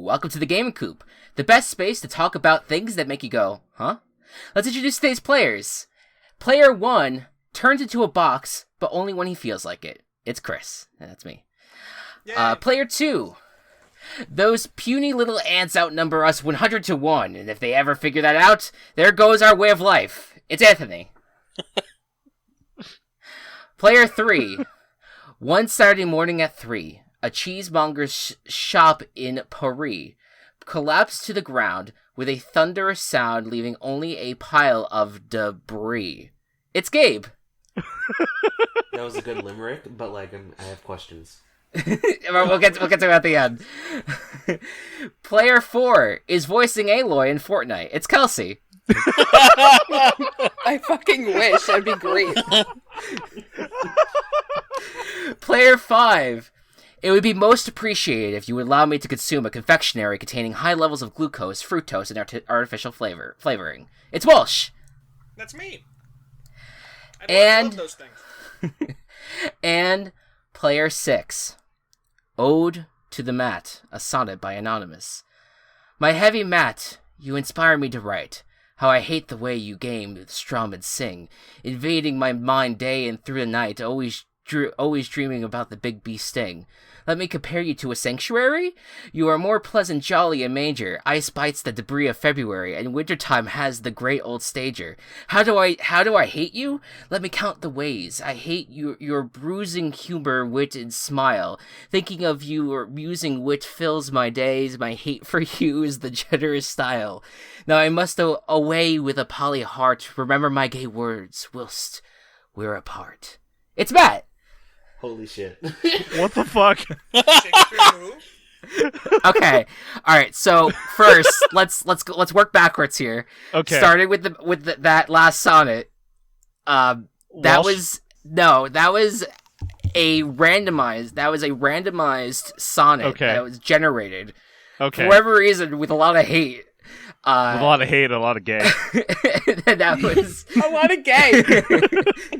Welcome to the Gaming Coop, the best space to talk about things that make you go, huh? Let's introduce today's players. Player 1 turns into a box, but only when he feels like it. It's Chris, and that's me. Player 2. Those puny little ants outnumber us 100 to 1, and if they ever figure that out, there goes our way of life. It's Anthony. Player 3. One Saturday morning at 3, a cheesemonger's shop in Paris collapsed to the ground with a thunderous sound, leaving only a pile of debris. It's Gabe. That was a good limerick, but I have questions. we'll get to it at the end. Player 4 is voicing Aloy in Fortnite. It's Kelsey. I fucking wish. That'd be great. Player 5. It would be most appreciated if you would allow me to consume a confectionery containing high levels of glucose, fructose, and artificial flavoring. It's Walsh. That's me. I love those things. And Player 6. Ode to the Mat, a sonnet by Anonymous. My heavy mat, you inspire me to write. How I hate the way you game, strum, and sing, invading my mind day and through the night, always dreaming about the big bee sting. Let me compare you to a sanctuary? You are more pleasant, jolly, and manger. Ice bites the debris of February, and wintertime has the great old stager. How do I hate you? Let me count the ways. I hate your bruising humor, wit, and smile. Thinking of you or musing wit fills my days. My hate for you is the generous style. Now I must away with a poly heart. Remember my gay words, whilst we're apart. It's Matt! Holy shit. What the fuck? Okay. All right. So first, let's work backwards here. Okay. Starting with that last sonnet. That was a randomized sonnet that was generated. Okay. For whatever reason, with a lot of hate. With a lot of hate, a lot of gay. That was a lot of gay.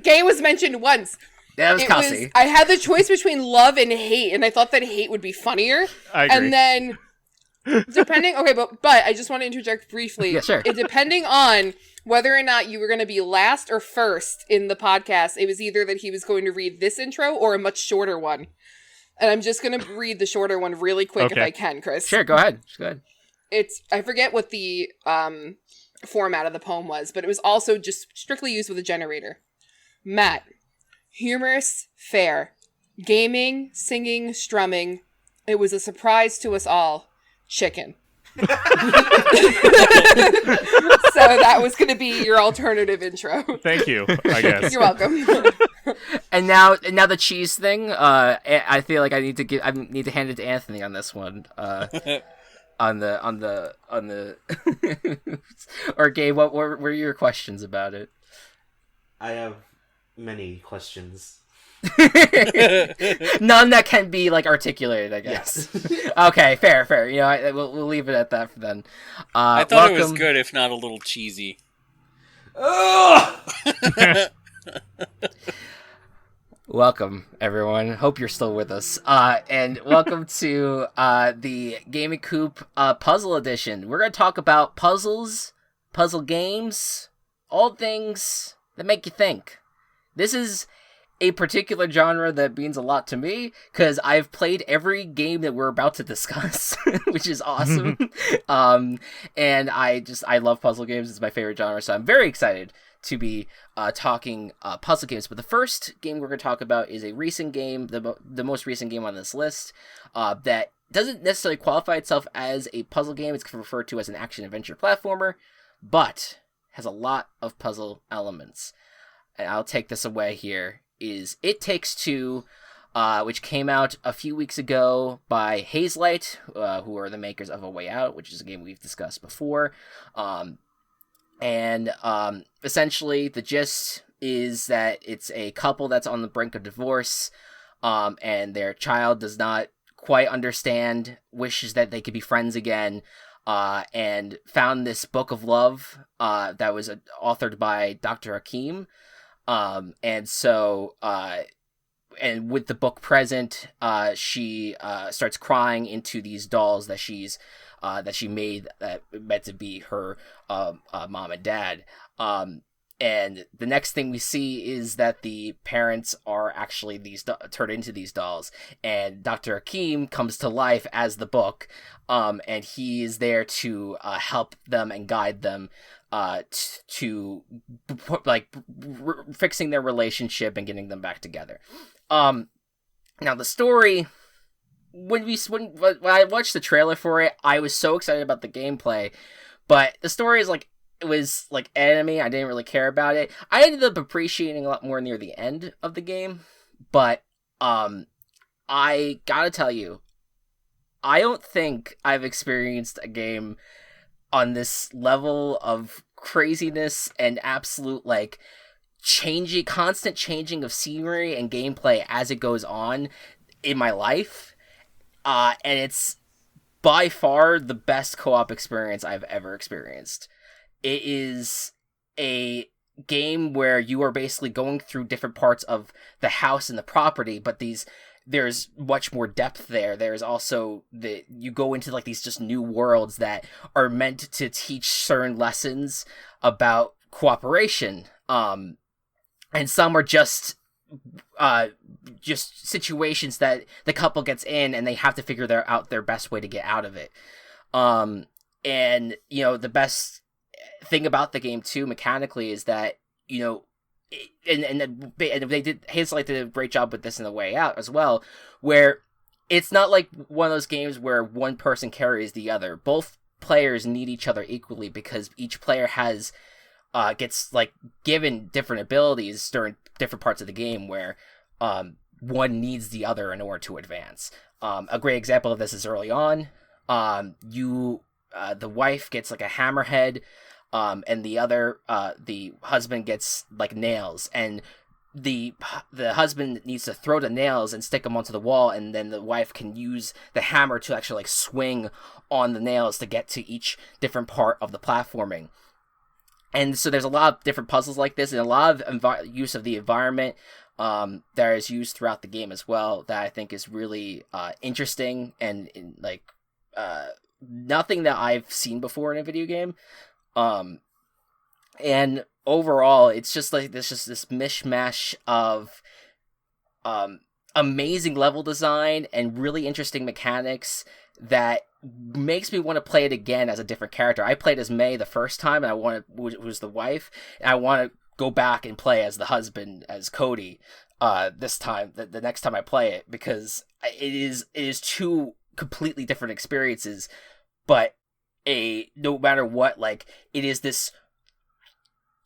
Gay was mentioned once. That was Kelsey. I had the choice between love and hate, and I thought that hate would be funnier. I agree. And then, depending... Okay, but I just want to interject briefly. Yeah, sure. Depending on whether or not you were going to be last or first in the podcast, it was either that he was going to read this intro or a much shorter one. And I'm just going to read the shorter one really quick if I can, Chris. Sure, go ahead. Go ahead. I forget what the format of the poem was, but it was also just strictly used with a generator. Matt. Humorous, fair. Gaming, singing, strumming. It was a surprise to us all. Chicken. So that was going to be your alternative intro. Thank you, I guess. You're welcome. And now the cheese thing. I feel like I need to hand it to Anthony on this one. On the or Gabe, what were your questions about it? I have many questions. None that can be articulated, I guess. Yes. Okay, fair. We'll leave it at that for then. I thought it was good, if not a little cheesy. Welcome, everyone. Hope you're still with us. And welcome to the Gaming Coop Puzzle Edition. We're going to talk about puzzles, puzzle games, all things that make you think. This is a particular genre that means a lot to me, because I've played every game that we're about to discuss, which is awesome. And I love puzzle games. It's my favorite genre, so I'm very excited to be talking puzzle games. But the first game we're going to talk about is a recent game, the most recent game on this list, that doesn't necessarily qualify itself as a puzzle game. It's referred to as an action-adventure platformer, but has a lot of puzzle elements. And I'll take this away here, is It Takes Two, which came out a few weeks ago by Hazelight, who are the makers of A Way Out, which is a game we've discussed before. And essentially, the gist is that it's a couple that's on the brink of divorce, and their child does not quite understand, wishes that they could be friends again, and found this book of love that was authored by Dr. Hakim. And so and with the book present, she starts crying into these dolls that she made that meant to be her mom and dad. And the next thing we see is that the parents are actually turned into these dolls, and Dr. Hakim comes to life as the book, and he is there to help them and guide them to fixing their relationship and getting them back together. Now the story, when I watched the trailer for it, I was so excited about the gameplay, but the story is like, it was like enemy. I didn't really care about it. I ended up appreciating a lot more near the end of the game, but I gotta tell you, I don't think I've experienced a game on this level of craziness and absolute like constant changing of scenery and gameplay as it goes on in my life. And it's by far the best co-op experience I've ever experienced. It is a game where you are basically going through different parts of the house and the property, but there's much more depth there. There's also you go into like these just new worlds that are meant to teach certain lessons about cooperation. And some are just situations that the couple gets in and they have to figure out their best way to get out of it. And the best thing about the game too mechanically is that and they did Hazelight did a great job with this in The Way Out as well, where it's not like one of those games where one person carries the other. Both players need each other equally because each player gets like given different abilities during different parts of the game where one needs the other in order to advance. A great example of this is early on. The wife gets like a hammerhead, and the husband gets like nails, and the husband needs to throw the nails and stick them onto the wall, and then the wife can use the hammer to actually like swing on the nails to get to each different part of the platforming. And so there's a lot of different puzzles like this, and a lot of use of the environment that is used throughout the game as well, that I think is really interesting and like nothing that I've seen before in a video game. And overall, it's just like this mishmash of amazing level design and really interesting mechanics that makes me want to play it again as a different character. I played as May the first time, and who's the wife, and I want to go back and play as the husband, as Cody, this time, the next time I play it, because it is two completely different experiences, but no matter what, like, it is this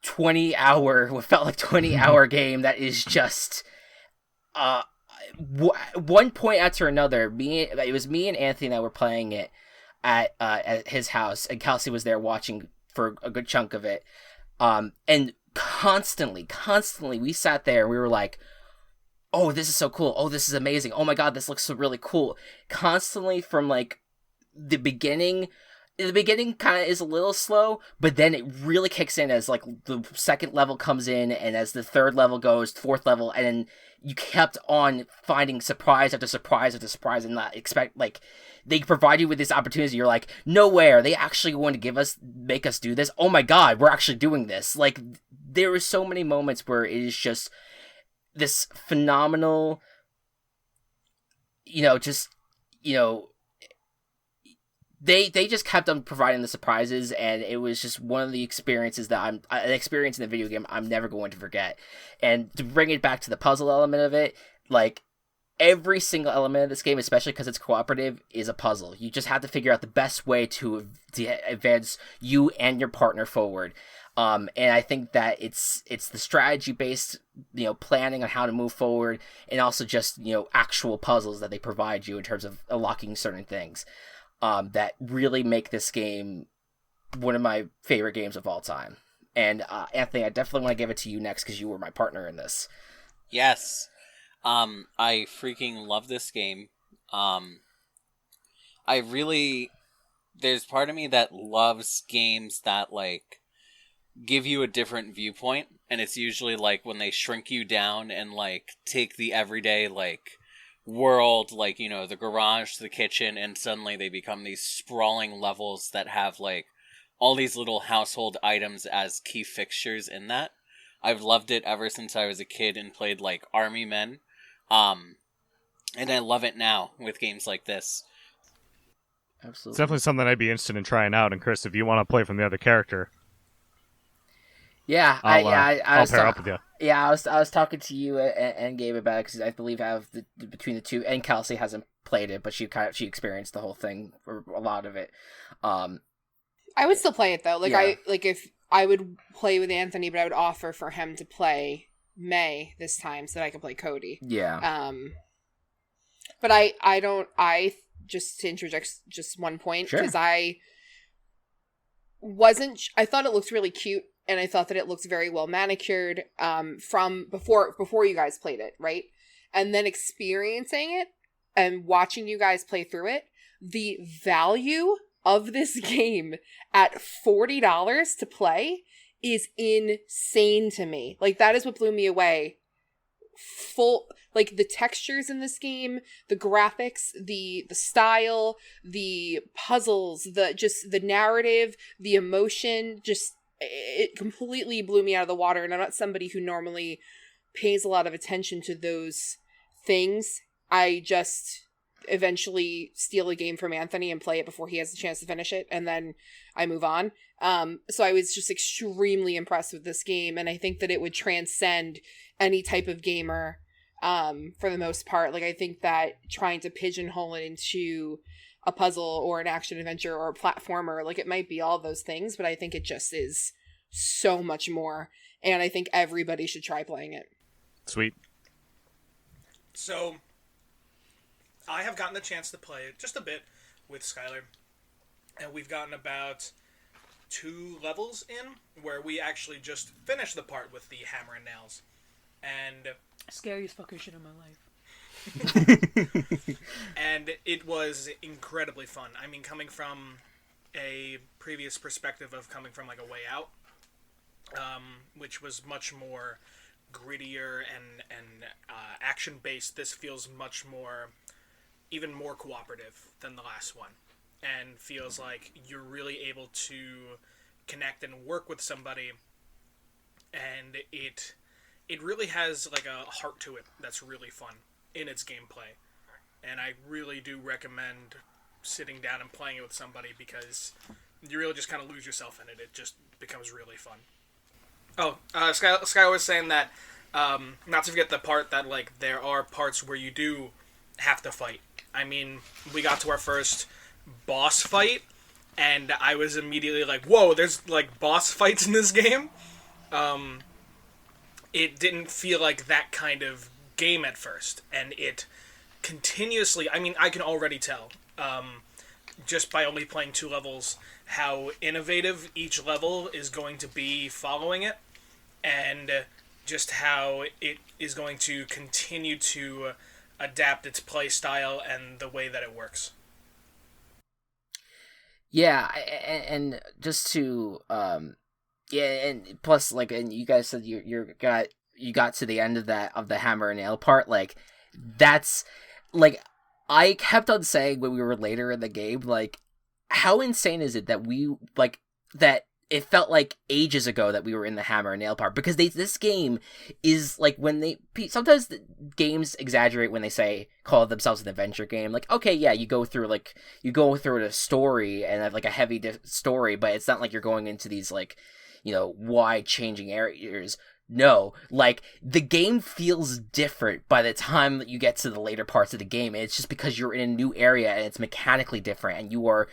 20-hour, what felt like 20-hour game that is just one point after another. It was me and Anthony that were playing it at his house, and Kelsey was there watching for a good chunk of it. And constantly we sat there and we were like, oh, this is so cool. Oh, this is amazing. Oh my God, this looks so really cool. Constantly from like the beginning kind of is a little slow, but then it really kicks in as like the second level comes in, and as the third level goes, fourth level, and then you kept on finding surprise after surprise after surprise, and not expect, like, they provide you with this opportunity. You're like, no way, are they actually going to make us do this? Oh my God, we're actually doing this. Like, there are so many moments where it is just this phenomenal, they just kept on providing the surprises, and it was just one of the experiences that an experience in the video game I'm never going to forget. And to bring it back to the puzzle element of it, like, every single element of this game, especially because it's cooperative, is a puzzle. You just have to figure out the best way to advance you and your partner forward. And I think that it's the strategy-based, planning on how to move forward, and also just, actual puzzles that they provide you in terms of unlocking certain things. That really make this game one of my favorite games of all time. And Anthony, I definitely want to give it to you next because you were my partner in this. Yes. I freaking love this game. There's part of me that loves games that, like, give you a different viewpoint and it's usually like when they shrink you down and like take the everyday like world, like, you know, the garage to the kitchen, and suddenly they become these sprawling levels that have like all these little household items as key fixtures in that. I've loved it ever since I was a kid and played like Army Men. And I love it now with games like this. Absolutely. It's definitely something I'd be interested in trying out. And Chris, if you want to play from the other character, Yeah, I'll pair up with you. Yeah, I was talking to you and Gabe about it because I believe I have between the two, and Kelsey hasn't played it, but she experienced the whole thing, or a lot of it. I would still play it though. Like Yeah. if I would play with Anthony, but I would offer for him to play May this time so that I could play Cody. Yeah. But I just to interject just one point, Sure. because I thought it looked really cute, and I thought that it looked very well manicured from before you guys played it, right? And then experiencing it and watching you guys play through it, the value of this game at $40 to play is insane to me. Like, that is what blew me away. Like, the textures in this game, the graphics, the style, the puzzles, the narrative, the emotion, just, it completely blew me out of the water. And I'm not somebody who normally pays a lot of attention to those things. I just eventually steal a game from Anthony and play it before he has the chance to finish it, and then I move on. So I was just extremely impressed with this game, and I think that it would transcend any type of gamer for the most part. Like, I think that trying to pigeonhole it into a puzzle or an action adventure or a platformer, like, it might be all those things, but I think it just is so much more, and I think everybody should try playing it. Sweet. So, I have gotten the chance to play it just a bit with Skylar, and we've gotten about 2 levels in where we actually just finished the part with the hammer and nails. And Scariest fucking shit in my life. and it was incredibly fun. I mean, coming from a previous perspective of coming from like a Way Out, which was much more grittier and action based, this feels much more, even more cooperative than the last one, and feels like you're really able to connect and work with somebody, and it really has like a heart to it that's really fun in its gameplay, and I really do recommend sitting down and playing it with somebody, because you really just kind of lose yourself in it. It just becomes really fun. Sky was saying that not to forget the part that like there are parts where you do have to fight. I mean, we got to our first boss fight, and I was immediately like, whoa, there's, like, boss fights in this game? It didn't feel like that kind of game at first, and it continuously, I mean, I can already tell, just by only playing 2 levels, how innovative each level is going to be following it, and just how it is going to continue to adapt its play style and the way that it works. Yeah, and just to and plus, like, and you guys said you got to the end of the hammer and nail part. Like, that's, like, I kept on saying when we were later in the game, like, how insane is it that we, like, that it felt like ages ago that we were in the hammer and nail part, because this game is like, when sometimes the games exaggerate when they call themselves an adventure game. Like, okay, yeah, you go through a story and have like a heavy story, but it's not like you're going into these, like, you know, wide changing areas. No, like, the game feels different by the time that you get to the later parts of the game. And it's just because you're in a new area and it's mechanically different, and you are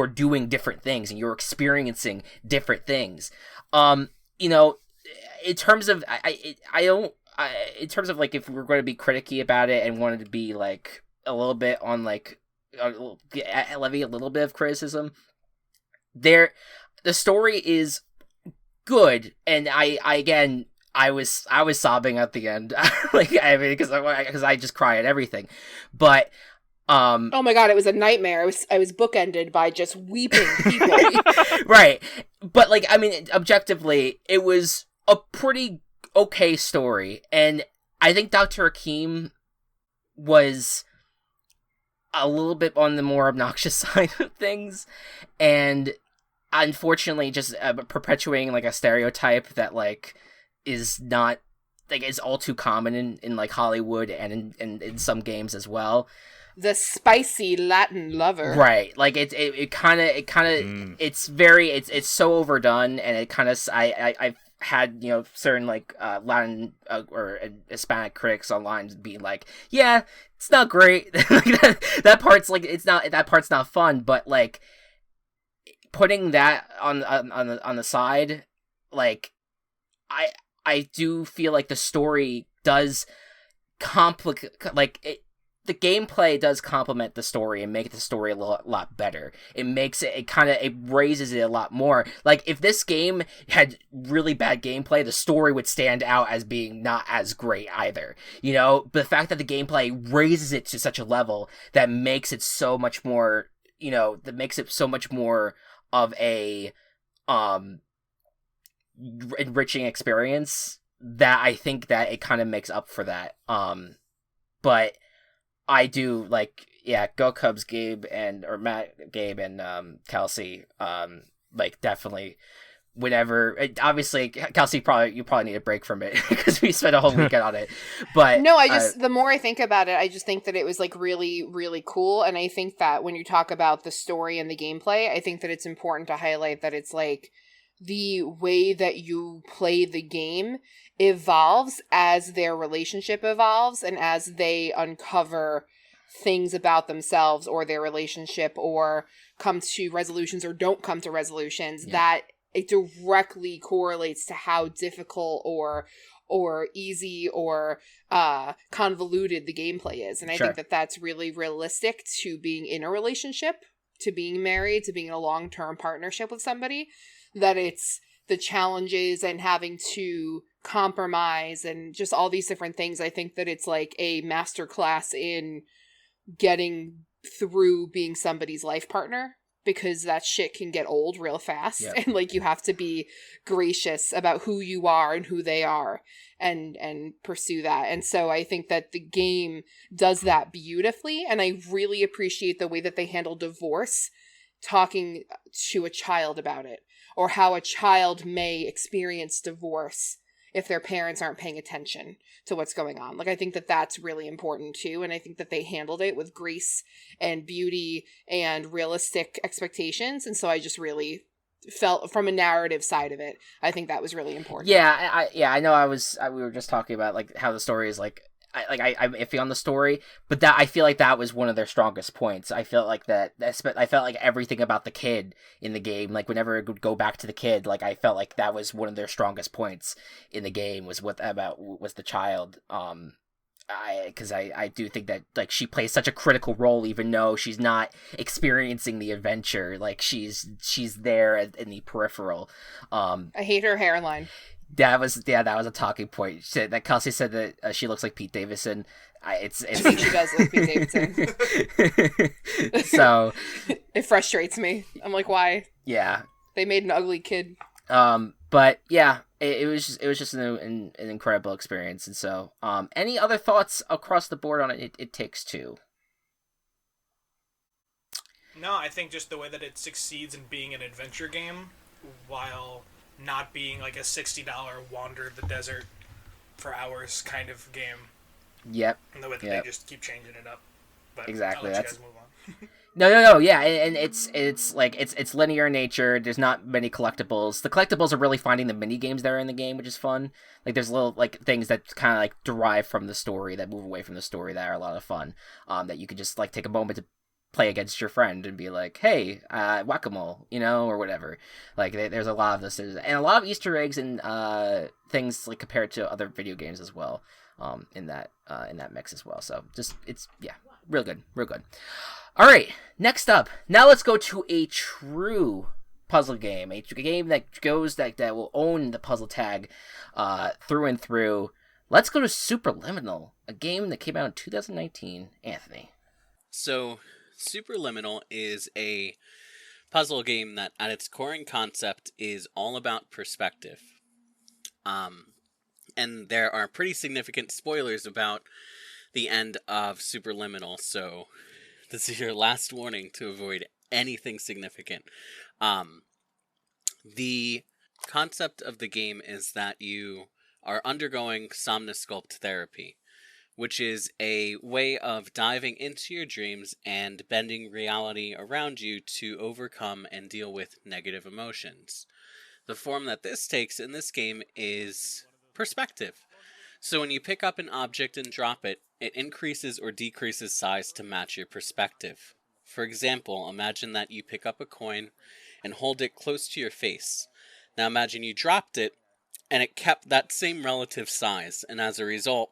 doing different things and you're experiencing different things. You know, in terms of in terms of like, if we're going to be criticky about it and wanted to be like a little bit on like levy a little bit of criticism, the story is good, and I was sobbing at the end, like, I mean, because I just cry at everything, but oh my god, it was a nightmare. I was bookended by just weeping people. Right, but like, I mean, objectively, it was a pretty okay story, and I think Dr. Hakim was a little bit on the more obnoxious side of things, and unfortunately just perpetuating like a stereotype that like is not like is all too common in like Hollywood and in some games as well. The spicy Latin lover. Right, like it kind of it's very it's so overdone, and it kind of I've had, you know, certain like Latin or Hispanic critics online being like, yeah, it's not great. that part's like that part's not fun, but like putting that on the side, like I do feel like the story does the gameplay does complement the story and make the story a lot better. It makes it raises it a lot more. Like, if this game had really bad gameplay, the story would stand out as being not as great either. You know, but the fact that the gameplay raises it to such a level that makes it so much more, you know, that makes it so much more of a enriching experience, that I think that it kind of makes up for that. But I do like, yeah, go Cubs, Gabe and Kelsey. Like, definitely, whenever, obviously Kelsey, you probably need a break from it because we spent a whole weekend on it. But no, I just the more I think about it, I just think that it was like really, really cool. And I think that when you talk about the story and the gameplay, I think that it's important to highlight that it's like the way that you play the game evolves as their relationship evolves and as they uncover things about themselves or their relationship or come to resolutions or don't come to resolutions, that it directly correlates to how difficult or easy or convoluted the gameplay is. And I think that that's really realistic to being in a relationship, to being married, to being in a long-term partnership with somebody, that it's the challenges and having to compromise and just all these different things. I think that it's like a masterclass in getting through being somebody's life partner, because that shit can get old real fast. Yep. And like, you have to be gracious about who you are and who they are and pursue that. And so I think that the game does that beautifully. And I really appreciate the way that they handle divorce, talking to a child about it, or how a child may experience divorce if their parents aren't paying attention to what's going on. Like, I think that that's really important too. And I think that they handled it with grace and beauty and realistic expectations. And so I just really felt, from a narrative side of it, I think that was really important. Yeah, I know we were just talking about like how the story is like, I'm iffy on the story, but that I feel like that was one of their strongest points. I felt like I felt like everything about the kid in the game, like whenever it would go back to the kid, like I felt like that was one of their strongest points in the game was the child. Because I do think that like she plays such a critical role, even though she's not experiencing the adventure. Like she's there in the peripheral. I hate her hairline. That was a talking point. That Kelsey said that she looks like Pete Davidson. It's she does look Pete Davidson. So it frustrates me. I'm like, why? Yeah, they made an ugly kid. But yeah, it was just an incredible experience. And so, any other thoughts across the board on it? It Takes Two. No, I think just the way that it succeeds in being an adventure game, while not being like a $60 wander the desert for hours kind of game. Yep. And the way that they just keep changing it up. But exactly. I'll let you guys move on. No. Yeah, and it's like it's linear in nature. There's not many collectibles. The collectibles are really finding the mini games that are in the game, which is fun. Like there's little like things that kind of like derive from the story, that move away from the story, that are a lot of fun. That you could just like take a moment to play against your friend and be like, hey, whack-a-mole, you know, or whatever. Like there's a lot of this, and a lot of Easter eggs and things like compared to other video games as well. In that mix as well. So just it's real good. All right, next up. Now let's go to a true puzzle game, a game that will own the puzzle tag through and through. Let's go to Superliminal, a game that came out in 2019. Anthony. So Superliminal is a puzzle game that at its core and concept is all about perspective. And there are pretty significant spoilers about the end of Superliminal, so this is your last warning to avoid anything significant. The concept of the game is that you are undergoing somnosculpt therapy, which is a way of diving into your dreams and bending reality around you to overcome and deal with negative emotions. The form that this takes in this game is perspective. So when you pick up an object and drop it, it increases or decreases size to match your perspective. For example, imagine that you pick up a coin and hold it close to your face. Now imagine you dropped it and it kept that same relative size, and as a result,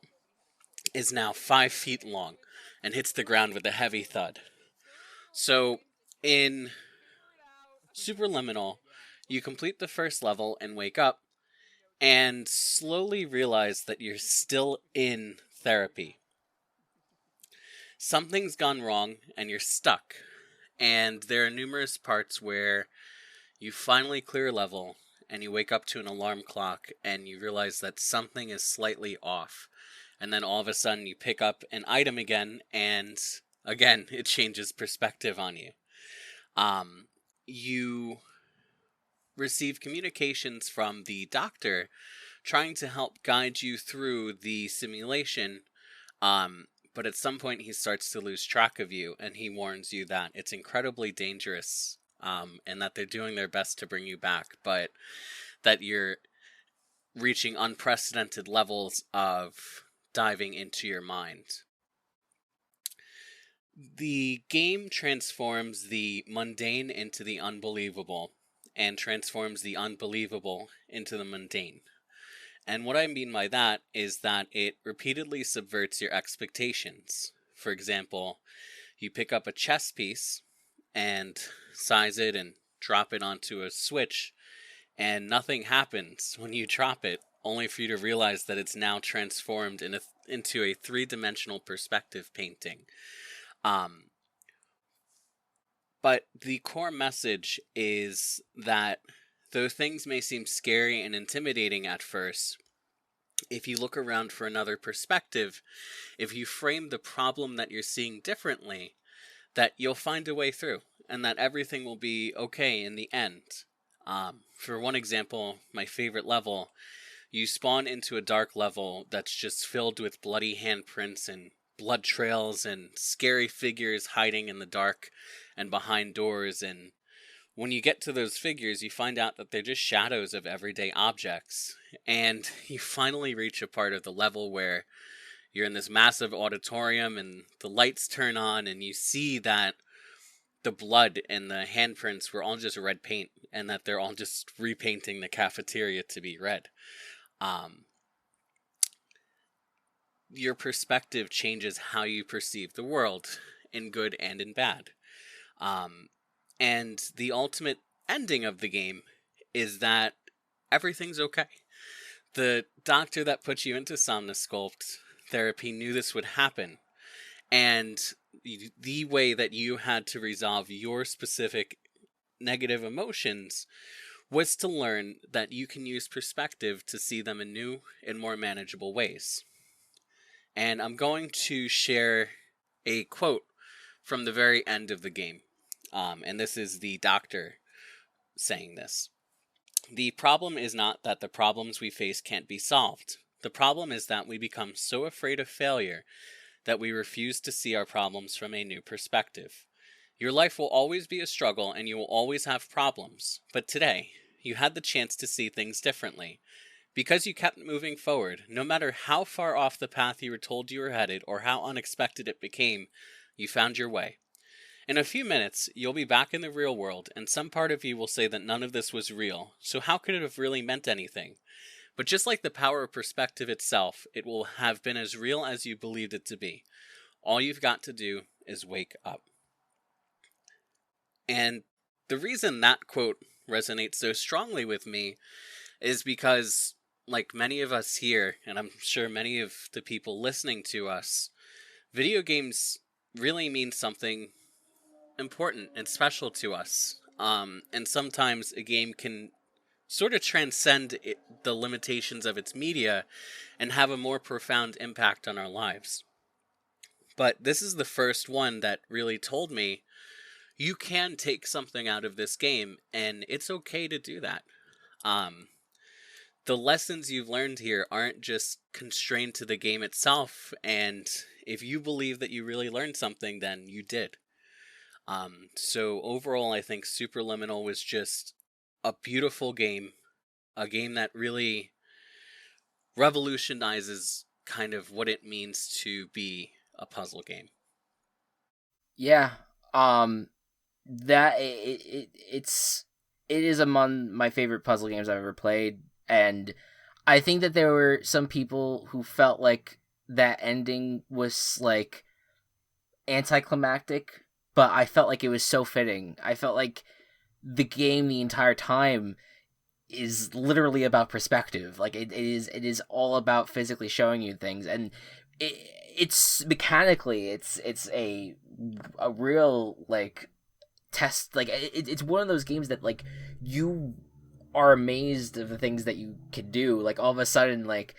is now 5 feet long and hits the ground with a heavy thud. So, in Superliminal, you complete the first level and wake up and slowly realize that you're still in therapy. Something's gone wrong and you're stuck. And there are numerous parts where you finally clear a level and you wake up to an alarm clock and you realize that something is slightly off. And then all of a sudden you pick up an item again, and again, it changes perspective on you. You receive communications from the doctor trying to help guide you through the simulation, but at some point he starts to lose track of you, and he warns you that it's incredibly dangerous, and that they're doing their best to bring you back, but that you're reaching unprecedented levels of diving into your mind. The game transforms the mundane into the unbelievable, and transforms the unbelievable into the mundane. And what I mean by that is that it repeatedly subverts your expectations. For example, you pick up a chess piece and size it and drop it onto a switch, and nothing happens when you drop it, only for you to realize that it's now transformed into a three-dimensional perspective painting. But the core message is that though things may seem scary and intimidating at first, if you look around for another perspective, if you frame the problem that you're seeing differently, that you'll find a way through, and that everything will be okay in the end. For one example, my favorite level, you spawn into a dark level that's just filled with bloody handprints and blood trails and scary figures hiding in the dark and behind doors, and when you get to those figures, you find out that they're just shadows of everyday objects, and you finally reach a part of the level where you're in this massive auditorium and the lights turn on and you see that the blood and the handprints were all just red paint, and that they're all just repainting the cafeteria to be red. Your perspective changes how you perceive the world, in good and in bad. And the ultimate ending of the game is that everything's okay. The doctor that put you into somnosculpt therapy knew this would happen, and the way that you had to resolve your specific negative emotions was to learn that you can use perspective to see them in new and more manageable ways. And I'm going to share a quote from the very end of the game. And this is the doctor saying this. "The problem is not that the problems we face can't be solved. The problem is that we become so afraid of failure that we refuse to see our problems from a new perspective. Your life will always be a struggle and you will always have problems. But today, you had the chance to see things differently. Because you kept moving forward, no matter how far off the path you were told you were headed or how unexpected it became, you found your way. In a few minutes, you'll be back in the real world, and some part of you will say that none of this was real, so how could it have really meant anything? But just like the power of perspective itself, it will have been as real as you believed it to be. All you've got to do is wake up." And the reason that quote resonates so strongly with me is because, like many of us here, and I'm sure many of the people listening to us, video games really mean something important and special to us. And sometimes a game can sort of transcend the limitations of its media and have a more profound impact on our lives. But this is the first one that really told me you can take something out of this game, and it's okay to do that. The lessons you've learned here aren't just constrained to the game itself, and if you believe that you really learned something, then you did. So overall, I think Superliminal was just a beautiful game, a game that really revolutionizes kind of what it means to be a puzzle game. Yeah, that it is among my favorite puzzle games I've ever played, and I think that there were some people who felt like that ending was like anticlimactic, but I felt like it was so fitting. I felt like the game the entire time is literally about perspective. Like it is all about physically showing you things, and it's mechanically it's a real like test. Like it's one of those games that like you are amazed of the things that you can do. Like all of a sudden, like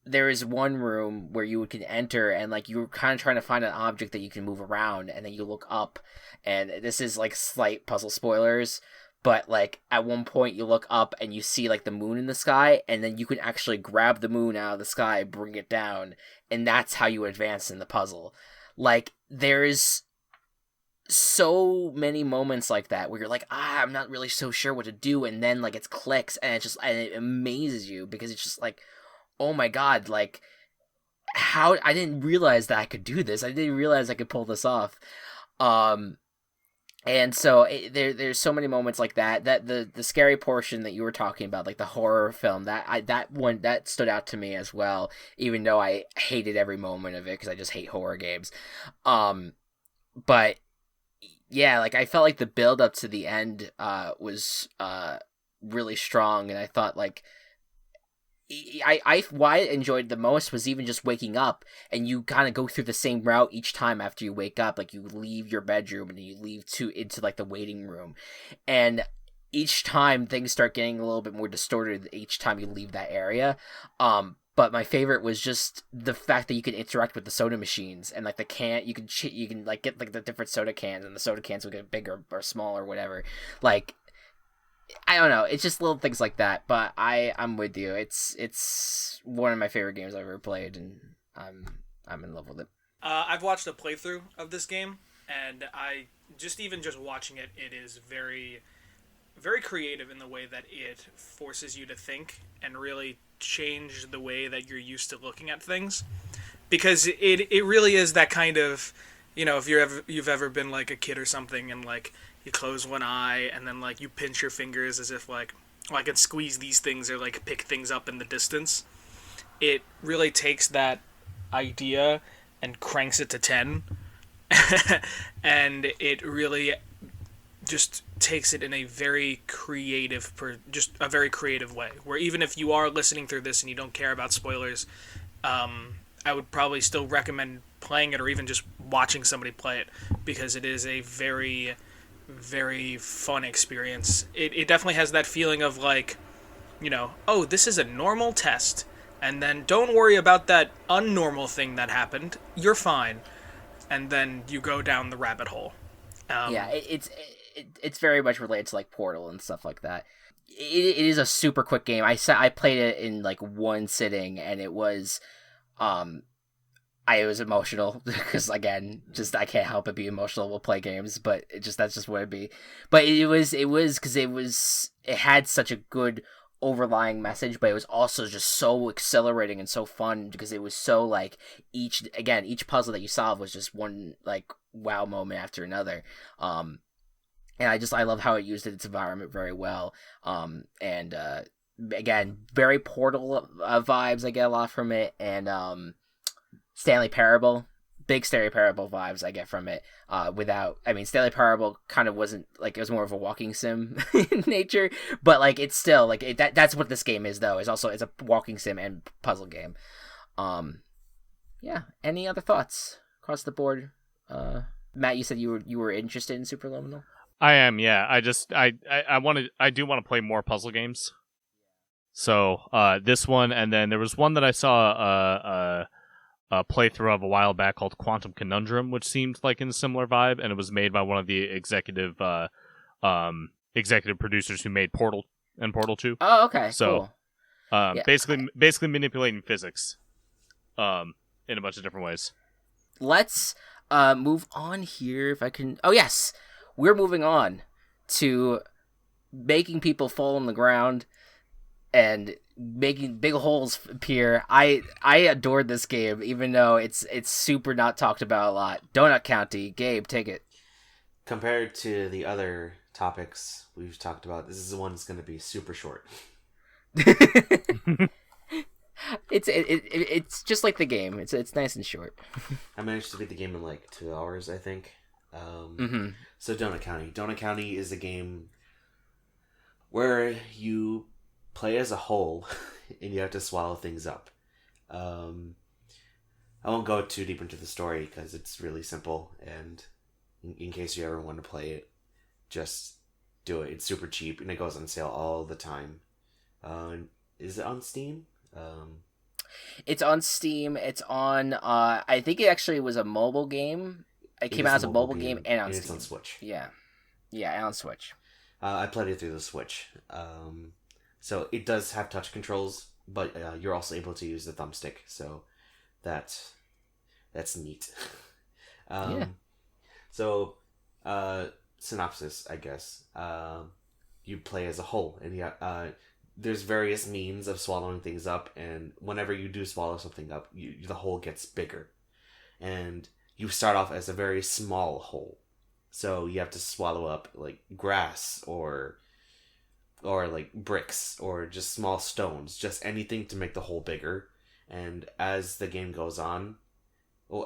there is one room where you can enter and like you're kind of trying to find an object that you can move around, and then you look up, and this is like slight puzzle spoilers, but like at one point you look up and you see like the moon in the sky, and then you can actually grab the moon out of the sky, bring it down, and that's how you advance in the puzzle. Like there's so many moments like that where you're like, I'm not really so sure what to do, and then like it clicks, and it amazes you because it's just like, oh my god, like how I didn't realize that I could do this. I didn't realize I could pull this off. And so there's so many moments like that the scary portion that you were talking about, like the horror film, that one that stood out to me as well, even though I hated every moment of it because I just hate horror games. But yeah, like I felt like the build up to the end was really strong, and I thought like what I enjoyed the most was even just waking up, and you kind of go through the same route each time after you wake up. Like you leave your bedroom and you leave into like the waiting room, and each time things start getting a little bit more distorted each time you leave that area. But my favorite was just the fact that you can interact with the soda machines, and like the can, you can like get like the different soda cans, and the soda cans will get bigger or small or whatever. Like I don't know, it's just little things like that. But I'm with you. It's one of my favorite games I've ever played, and I'm in love with it. I've watched a playthrough of this game, and I just watching it, it is very, very creative in the way that it forces you to think and really change the way that you're used to looking at things, because it really is that kind of, if you've ever been like a kid or something, and like you close one eye and then like you pinch your fingers as if like, I can squeeze these things or like pick things up in the distance. It really takes that idea and cranks it to 10 and it really just takes it in a very creative way, where even if you are listening through this and you don't care about spoilers, I would probably still recommend playing it or even just watching somebody play it, because it is a very, very fun experience. It definitely has that feeling of like, oh, this is a normal test, and then don't worry about that unnormal thing that happened, you're fine, and then you go down the rabbit hole. Yeah, it's very much related to like Portal and stuff like that. It is a super quick game. I played it in like one sitting, and it was I was emotional because again, just I can't help but be emotional. We'll play games, but that's just what it'd be. But it was because it had such a good overlying message, but it was also just so exhilarating and so fun because it was so like each puzzle that you solve was just one like wow moment after another. And I love how it used its environment very well. And again, very Portal vibes I get a lot from it, and Stanley Parable, big Stanley Parable vibes I get from it. Stanley Parable kind of wasn't like, it was more of a walking sim in nature, but like it's still like that's what this game is though. It's a walking sim and puzzle game. Yeah. Any other thoughts across the board? Matt, you said you were interested in Superliminal. I am, yeah. I do want to play more puzzle games. So this one, and then there was one that I saw a playthrough of a while back called Quantum Conundrum, which seemed like in a similar vibe, and it was made by one of the executive producers who made Portal and Portal 2. Oh, okay. So, cool. Yeah. basically manipulating physics, in a bunch of different ways. Let's move on here if I can. Oh yes, we're moving on to making people fall on the ground and making big holes appear. I adored this game, even though it's super not talked about a lot. Donut County. Gabe, take it. Compared to the other topics we've talked about, this is the one that's going to be super short. It's just like the game. It's nice and short. I managed to beat the game in like 2 hours, I think. Mm-hmm. So Donut County. Donut County is a game where you play as a whole and you have to swallow things up. I won't go too deep into the story because it's really simple, and in case you ever want to play it, just do it. It's super cheap and it goes on sale all the time. Is it on Steam? It's on Steam. It's on. I think it actually was a mobile game. It came out as a mobile game and on Steam. It's on Switch. Yeah, and on Switch. I played it through the Switch. So it does have touch controls, but you're also able to use the thumbstick. So that's neat. Yeah. So synopsis, I guess. You play as a whole, and there's various means of swallowing things up, and whenever you do swallow something up, the hole gets bigger. And you start off as a very small hole. So you have to swallow up like grass or like bricks or just small stones, just anything to make the hole bigger. And as the game goes on,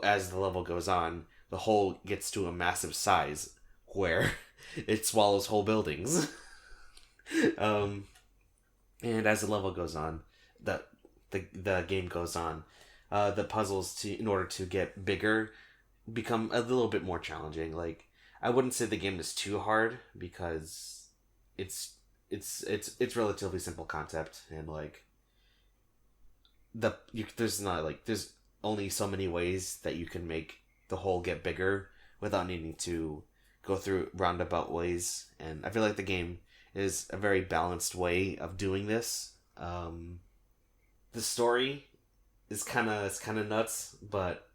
as the level goes on, the hole gets to a massive size where it swallows whole buildings. And as the level goes on, the game goes on, the puzzles in order to get bigger become a little bit more challenging. Like, I wouldn't say the game is too hard because it's relatively simple concept, and like there's only so many ways that you can make the hole get bigger without needing to go through roundabout ways. And I feel like the game is a very balanced way of doing this. The story is kind of nuts, but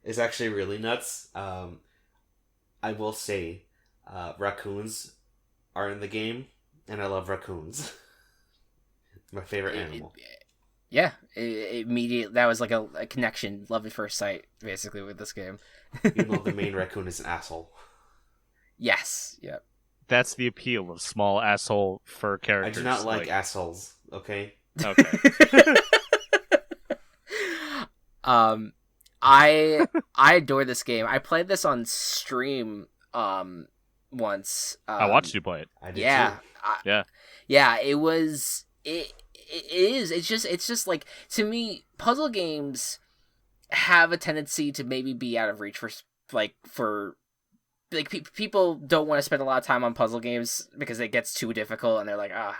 it's actually really nuts. I will say, raccoons are in the game, and I love raccoons. My favorite animal. Yeah, immediately that was like a connection, love at first sight, basically, with this game. Even though the main raccoon is an asshole. Yes. Yep. That's the appeal of small asshole fur characters. I do not like assholes. Okay. Okay. I adore this game. I played this on stream once. I watched you play it. I did too. Yeah. It was. It is. It's just like, to me, puzzle games have a tendency to maybe be out of reach for people don't want to spend a lot of time on puzzle games because it gets too difficult, and they're like, I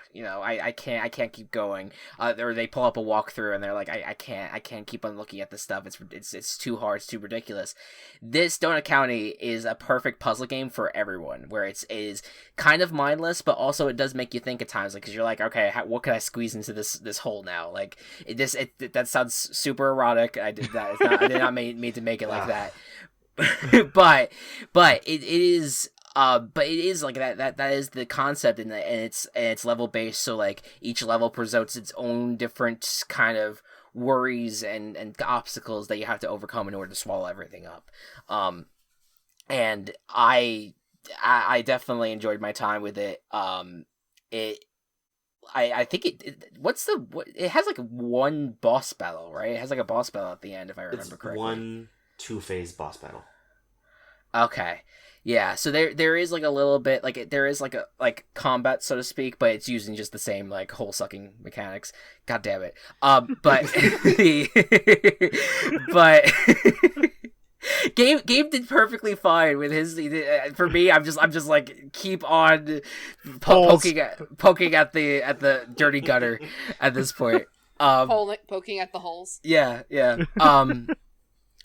can't keep going. Or they pull up a walkthrough and they're like, I can't keep on looking at this stuff. It's too hard. It's too ridiculous. This Donut County is a perfect puzzle game for everyone, where it is kind of mindless, but also it does make you think at times, like, because you're like, okay, what can I squeeze into this hole now? Like, that sounds super erotic. I did not mean to make it like that. but it is like that is the concept, and it's level based, so like each level presents its own different kind of worries and obstacles that you have to overcome in order to swallow everything up. And I definitely enjoyed my time with it. I think it has like one boss battle, right? It has like a boss battle at the end, if I remember correctly. One 2-phase boss battle. Okay. Yeah, so there is like a little bit, like there is like a combat, so to speak, but it's using just the same like hole sucking mechanics. God damn it. But but Gabe did perfectly fine with his. For me, I'm just like keep on poking at the dirty gutter at this point. Poking at the holes. Yeah.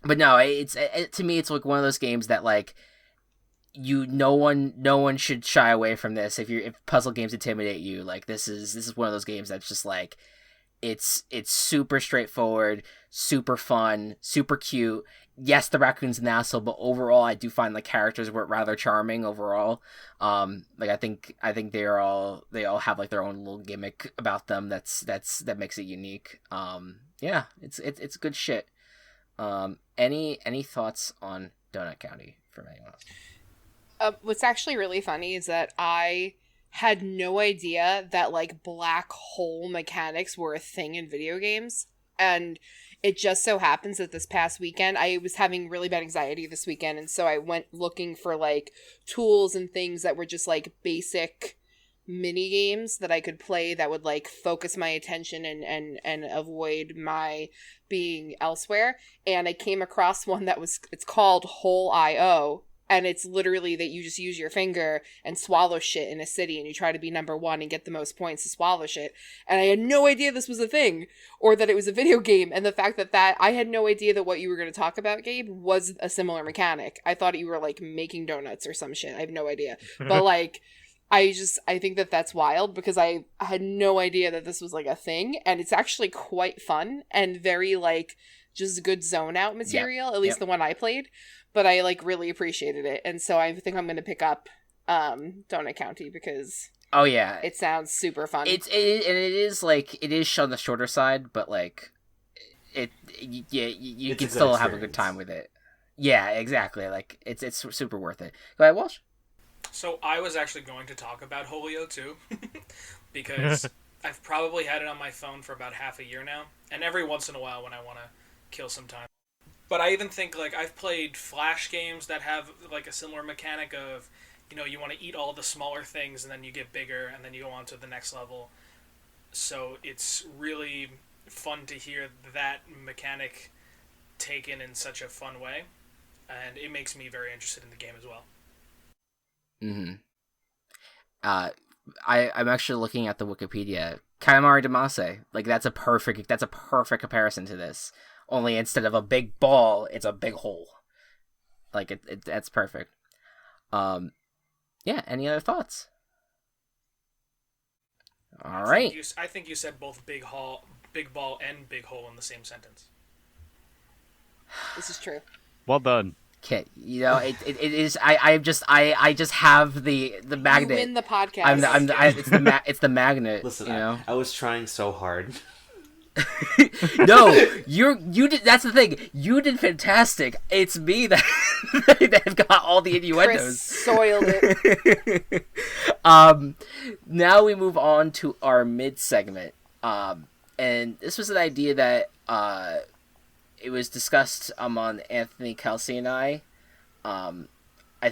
But no, to me, it's like one of those games that like no one should shy away from this. If puzzle games intimidate you, like this is one of those games that's just like it's super straightforward, super fun, super cute. Yes, the raccoon's an asshole, but overall, I do find the characters were rather charming overall. Like I think they all have like their own little gimmick about them that makes it unique. Yeah, it's good shit. Any thoughts on Donut County from anyone else? What's actually really funny is that I had no idea that like black hole mechanics were a thing in video games, and it just so happens that this past weekend I was having really bad anxiety this weekend, and so I went looking for like tools and things that were just like basic mini games that I could play that would like focus my attention and avoid my being elsewhere. And I came across one it's called Hole.io, and it's literally that you just use your finger and swallow shit in a city, and you try to be number one and get the most points to swallow shit. And I had no idea this was a thing or that it was a video game. And the fact that I had no idea that what you were going to talk about, Gabe, was a similar mechanic. I thought you were like making donuts or some shit. I have no idea. But like, I think that that's wild because I had no idea that this was like a thing, and it's actually quite fun and very like just good zone out material, at least the one I played. But I like really appreciated it, and so I think I'm going to pick up Donut County because it sounds super fun. It is on the shorter side, but like you can still have a good time with it. Yeah, exactly. Like it's super worth it. Go ahead, Walsh. So I was actually going to talk about Holio too, because I've probably had it on my phone for about half a year now, and every once in a while when I want to kill some time. But I even think like I've played Flash games that have like a similar mechanic of, you want to eat all the smaller things and then you get bigger and then you go on to the next level. So it's really fun to hear that mechanic taken in such a fun way, and it makes me very interested in the game as well. Mm-hmm. I'm actually looking at the Wikipedia. Katamari Damacy, like that's a perfect comparison to this. Only instead of a big ball, it's a big hole. Like that's perfect. Yeah. Any other thoughts? All right. I think you said both big ball, and big hole in the same sentence. This is true. Well done. Okay, it is. I just have the magnet. You win the podcast. It's the magnet. Listen, I was trying so hard. No, you did. That's the thing. You did fantastic. It's me that have got all the innuendos. Chris soiled it. Now we move on to our mid segment. And this was an idea that it was discussed among Anthony, Kelsey, and I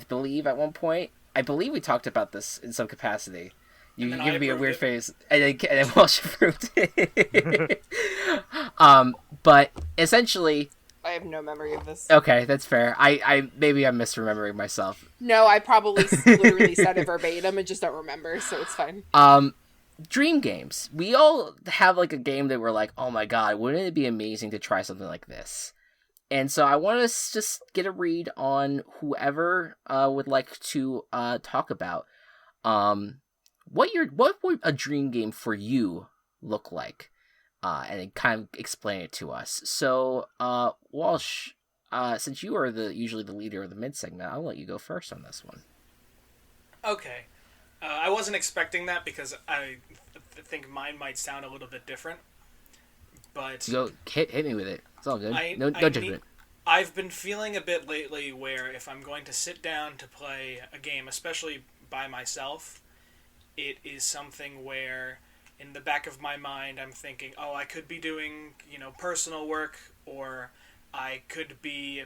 believe at one point. I believe we talked about this in some capacity. You give me a weird face, and then Walsh approved it. But essentially, I have no memory of this. Okay, that's fair. Maybe I'm misremembering myself. No, I probably literally said it verbatim and just don't remember, so it's fine. Dream games. We all have like a game that we're like, oh my god, wouldn't it be amazing to try something like this? And so I want to just get a read on whoever would like to talk about what would a dream game for you look like, and then kind of explain it to us. So Walsh, since you are usually the leader of the mid segment, I'll let you go first on this one. Okay. I wasn't expecting that because I think mine might sound a little bit different. But go hit me with it. It's all good. No judgment. I've been feeling a bit lately where if I'm going to sit down to play a game, especially by myself, it is something where in the back of my mind I'm thinking, oh, I could be doing, personal work, or I could be,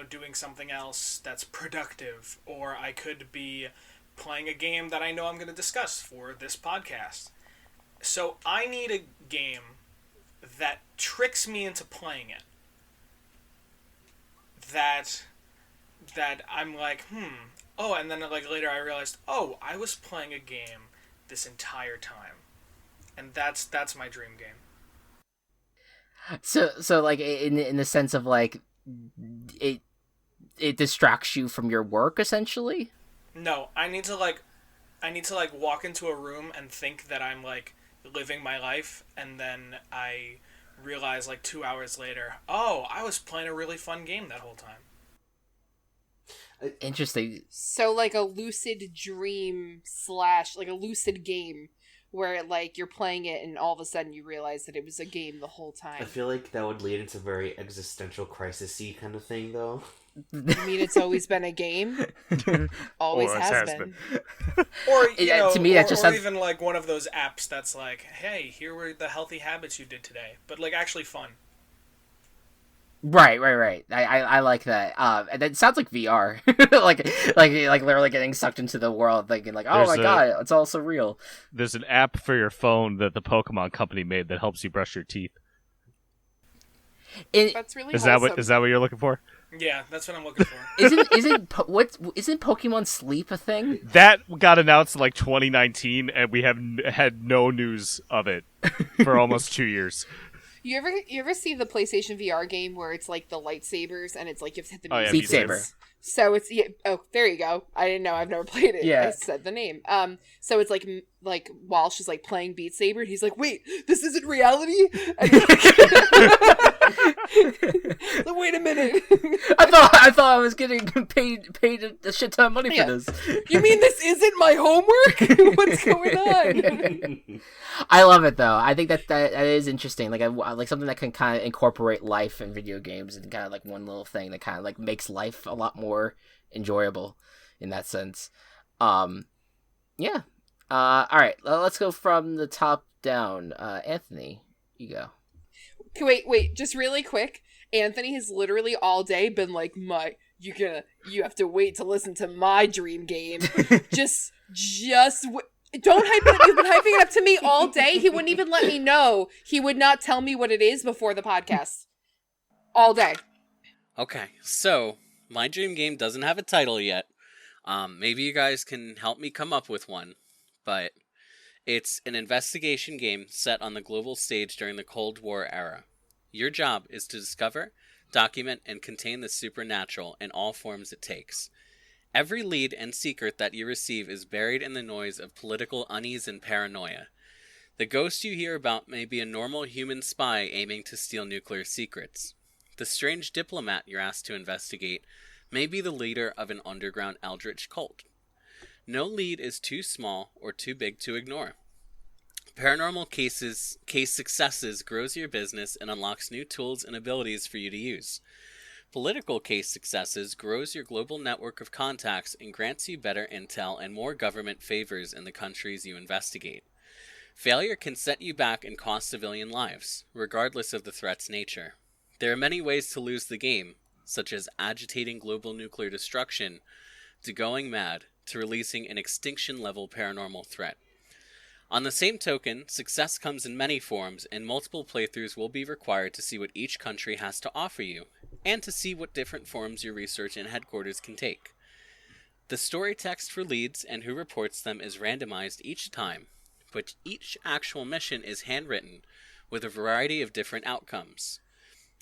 doing something else that's productive, or I could be playing a game that I know I'm going to discuss for this podcast. So I need a game that tricks me into playing it. That that I'm like, oh, and then like later I realized, oh, I was playing a game this entire time, and that's my dream game. So like in the sense of like it distracts you from your work essentially. No, I need to like walk into a room and think that I'm like living my life, and then I realize like 2 hours later, oh, I was playing a really fun game that whole time. Interesting. So like a lucid dream / like a lucid game where like you're playing it and all of a sudden you realize that it was a game the whole time. I feel like that would lead into very existential crisis-y kind of thing, though. I mean, it's always been a game. Always has been. Or you know, to me, that just sounds... even like one of those apps that's like, hey, here were the healthy habits you did today, but like actually fun. Right. I like that. And it sounds like VR, like literally getting sucked into the world, thinking like, oh god, it's all so real. There's an app for your phone that the Pokemon company made that helps you brush your teeth. That's really wholesome. Is that what you're looking for? Yeah, that's what I'm looking for. Isn't Pokemon Sleep a thing? That got announced in like 2019, and we have had no news of it for almost 2 years. You ever see the PlayStation VR game where it's like the lightsabers and it's like you have to hit the music? Beat Saber. So it's there you go. I didn't know. I've never played it. Yeah. I said the name. So it's like Walsh is like playing Beat Saber and he's like, wait, this isn't reality? And like, wait a minute. I thought I was getting paid a shit ton of money for this. You mean this isn't my homework? What's going on? I love it though. I think that is interesting. Like I like something that can kind of incorporate life in video games and kind of like one little thing that kind of like makes life a lot more enjoyable in that sense. Yeah. All right. Let's go from the top down. Anthony, you go. Wait, just really quick. Anthony has literally all day been like, you have to wait to listen to my dream game. just don't hype it up. You've been hyping it up to me all day. He wouldn't even let me know. He would not tell me what it is before the podcast. All day. Okay, so my dream game doesn't have a title yet. Maybe you guys can help me come up with one. But it's an investigation game set on the global stage during the Cold War era. Your job is to discover, document, and contain the supernatural in all forms it takes. Every lead and secret that you receive is buried in the noise of political unease and paranoia. The ghost you hear about may be a normal human spy aiming to steal nuclear secrets. The strange diplomat you're asked to investigate may be the leader of an underground eldritch cult. No lead is too small or too big to ignore. Paranormal case successes grows your business and unlocks new tools and abilities for you to use. Political case successes grows your global network of contacts and grants you better intel and more government favors in the countries you investigate. Failure can set you back and cost civilian lives, regardless of the threat's nature. There are many ways to lose the game, such as agitating global nuclear destruction, to going mad, to releasing an extinction-level paranormal threat. On the same token, success comes in many forms, and multiple playthroughs will be required to see what each country has to offer you, and to see what different forms your research and headquarters can take. The story text for leads and who reports them is randomized each time, but each actual mission is handwritten, with a variety of different outcomes.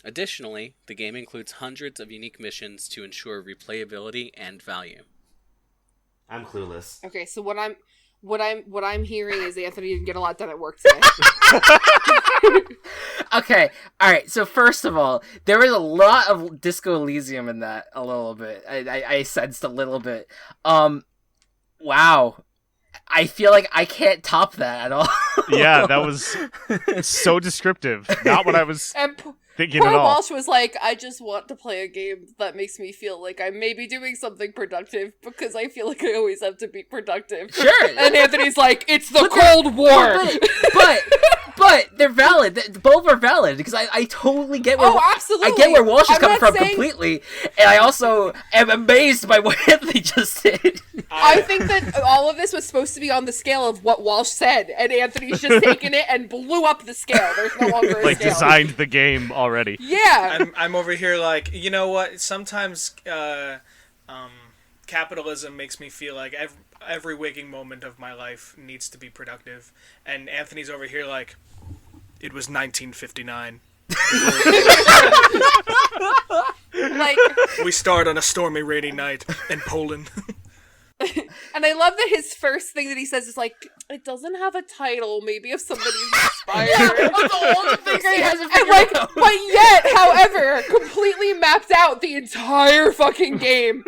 Additionally, the game includes hundreds of unique missions to ensure replayability and value. I'm clueless. Okay, so what I'm hearing is Anthony didn't get a lot done at work today. Okay, all right. So first of all, there was a lot of Disco Elysium in that. A little bit. I sensed a little bit. Wow. I feel like I can't top that at all. Yeah, that was so descriptive. Not what I was thinking at Poor all. Walsh was like, I just want to play a game that makes me feel like I may be doing something productive because I feel like I always have to be productive. Sure. And Anthony's like, it's the Cold War. But they're valid. Both are valid because I totally get where absolutely. I get where Walsh is coming from saying... completely, and I also am amazed by what Anthony just did. I think that all of this was supposed to be on the scale of what Walsh said, and Anthony's just taken it and blew up the scale. There's no longer a scale. Designed the game already. Yeah. I'm over here like, you know what? Sometimes Capitalism makes me feel like every waking moment of my life needs to be productive. And Anthony's over here like, it was 1959. Like, we start on a stormy, rainy night in Poland. and I love that his first thing that he says is like, it doesn't have a title. Maybe if somebody's inspired. That's the only thing he hasn't And figured like, out. but yet, however, completely mapped out the entire fucking game.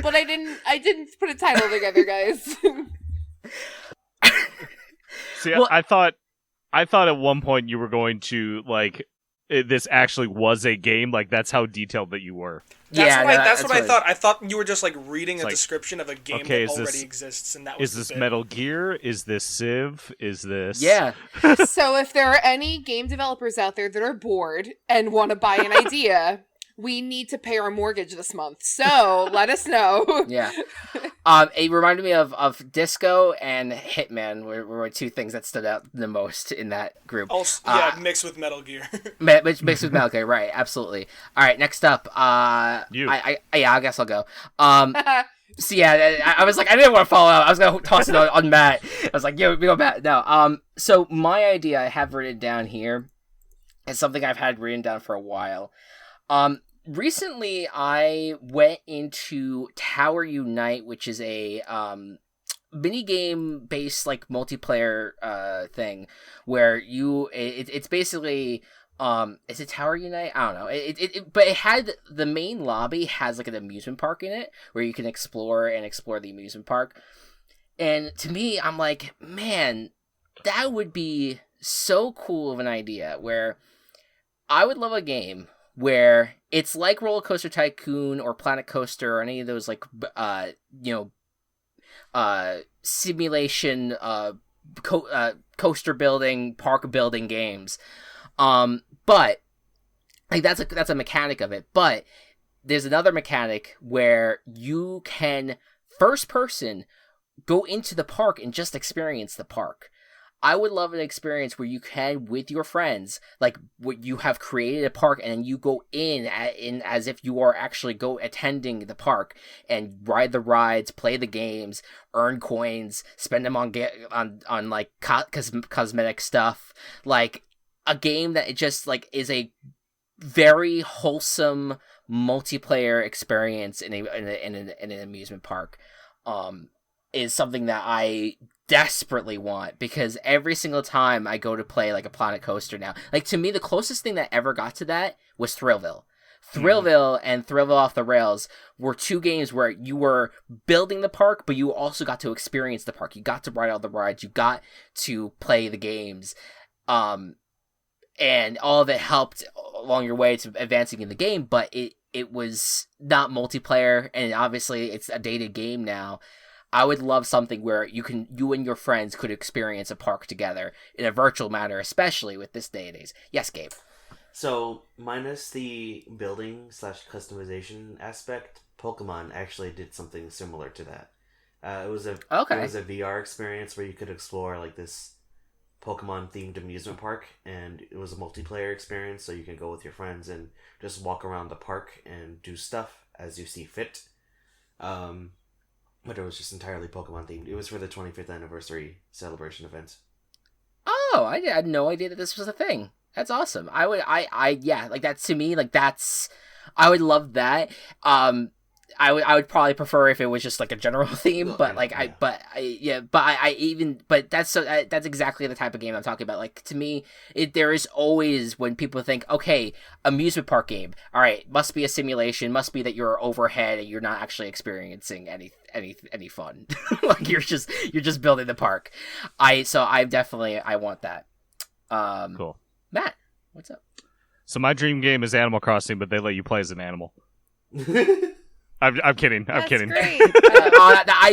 But I didn't put a title together, guys. See, Well- I thought at one point you were going to like this actually was a game. Like that's how detailed that you were. That's what I thought. I thought you were just like reading a like, description of a game okay, that is already this- exists, and that was Is this the bit. Metal Gear? Is this Civ? Is this Yeah. So if there are any game developers out there that are bored and want to buy an idea, we need to pay our mortgage this month. So let us know. Yeah. It reminded me of Disco and Hitman were two things that stood out the most in that group. Also, mixed with Metal Gear. Mixed with Metal Gear, right? Absolutely. All right, next up. You. I guess I'll go. So yeah, I was like, I didn't want to follow up. I was gonna toss it on Matt. I was like, yo, we go Matt. No. So my idea I have written down here is something I've had written down for a while. Recently I went into Tower Unite, which is a mini game based like multiplayer thing where it's basically is it Tower Unite? I don't know. But it had the main lobby has like an amusement park in it where you can explore the amusement park. And to me, I'm like, man, that would be so cool of an idea where I would love a game where it's like Roller Coaster Tycoon or Planet Coaster or any of those like simulation coaster building, park building games. But like that's a mechanic of it. But there's another mechanic where you can first person go into the park and just experience the park. I would love an experience where you can, with your friends, like what you have created a park, and then you go in as if you are actually attending the park and ride the rides, play the games, earn coins, spend them on like cosmetic stuff, like a game that it just like is a very wholesome multiplayer experience in an amusement park. Is something that I desperately want because every single time I go to play like a Planet Coaster now, like to me the closest thing that ever got to that was Thrillville. Thrillville and Thrillville Off the Rails were two games where you were building the park, but you also got to experience the park. You got to ride all the rides. You got to play the games. And all of it helped along your way to advancing in the game, but it was not multiplayer, and obviously it's a dated game now. I would love something where you and your friends could experience a park together in a virtual manner, especially with this day and age. Yes, Gabe. So, minus the building / customization aspect, Pokemon actually did something similar to that. It was a VR experience where you could explore like this Pokemon themed amusement park, and it was a multiplayer experience, so you can go with your friends and just walk around the park and do stuff as you see fit. But it was just entirely Pokemon themed. It was for the 25th anniversary celebration event. Oh, I had no idea that this was a thing. That's awesome. Like that to me, like that's, I would love that. I would probably prefer if it was just like a general theme, but like that's exactly the type of game I'm talking about. Like to me, there is always when people think, okay, amusement park game, all right, must be a simulation, must be that you're overhead and you're not actually experiencing any fun. Like you're just building the park. I want that. Cool. Matt, what's up? So my dream game is Animal Crossing, but they let you play as an animal. I'm kidding. I'm kidding. Great.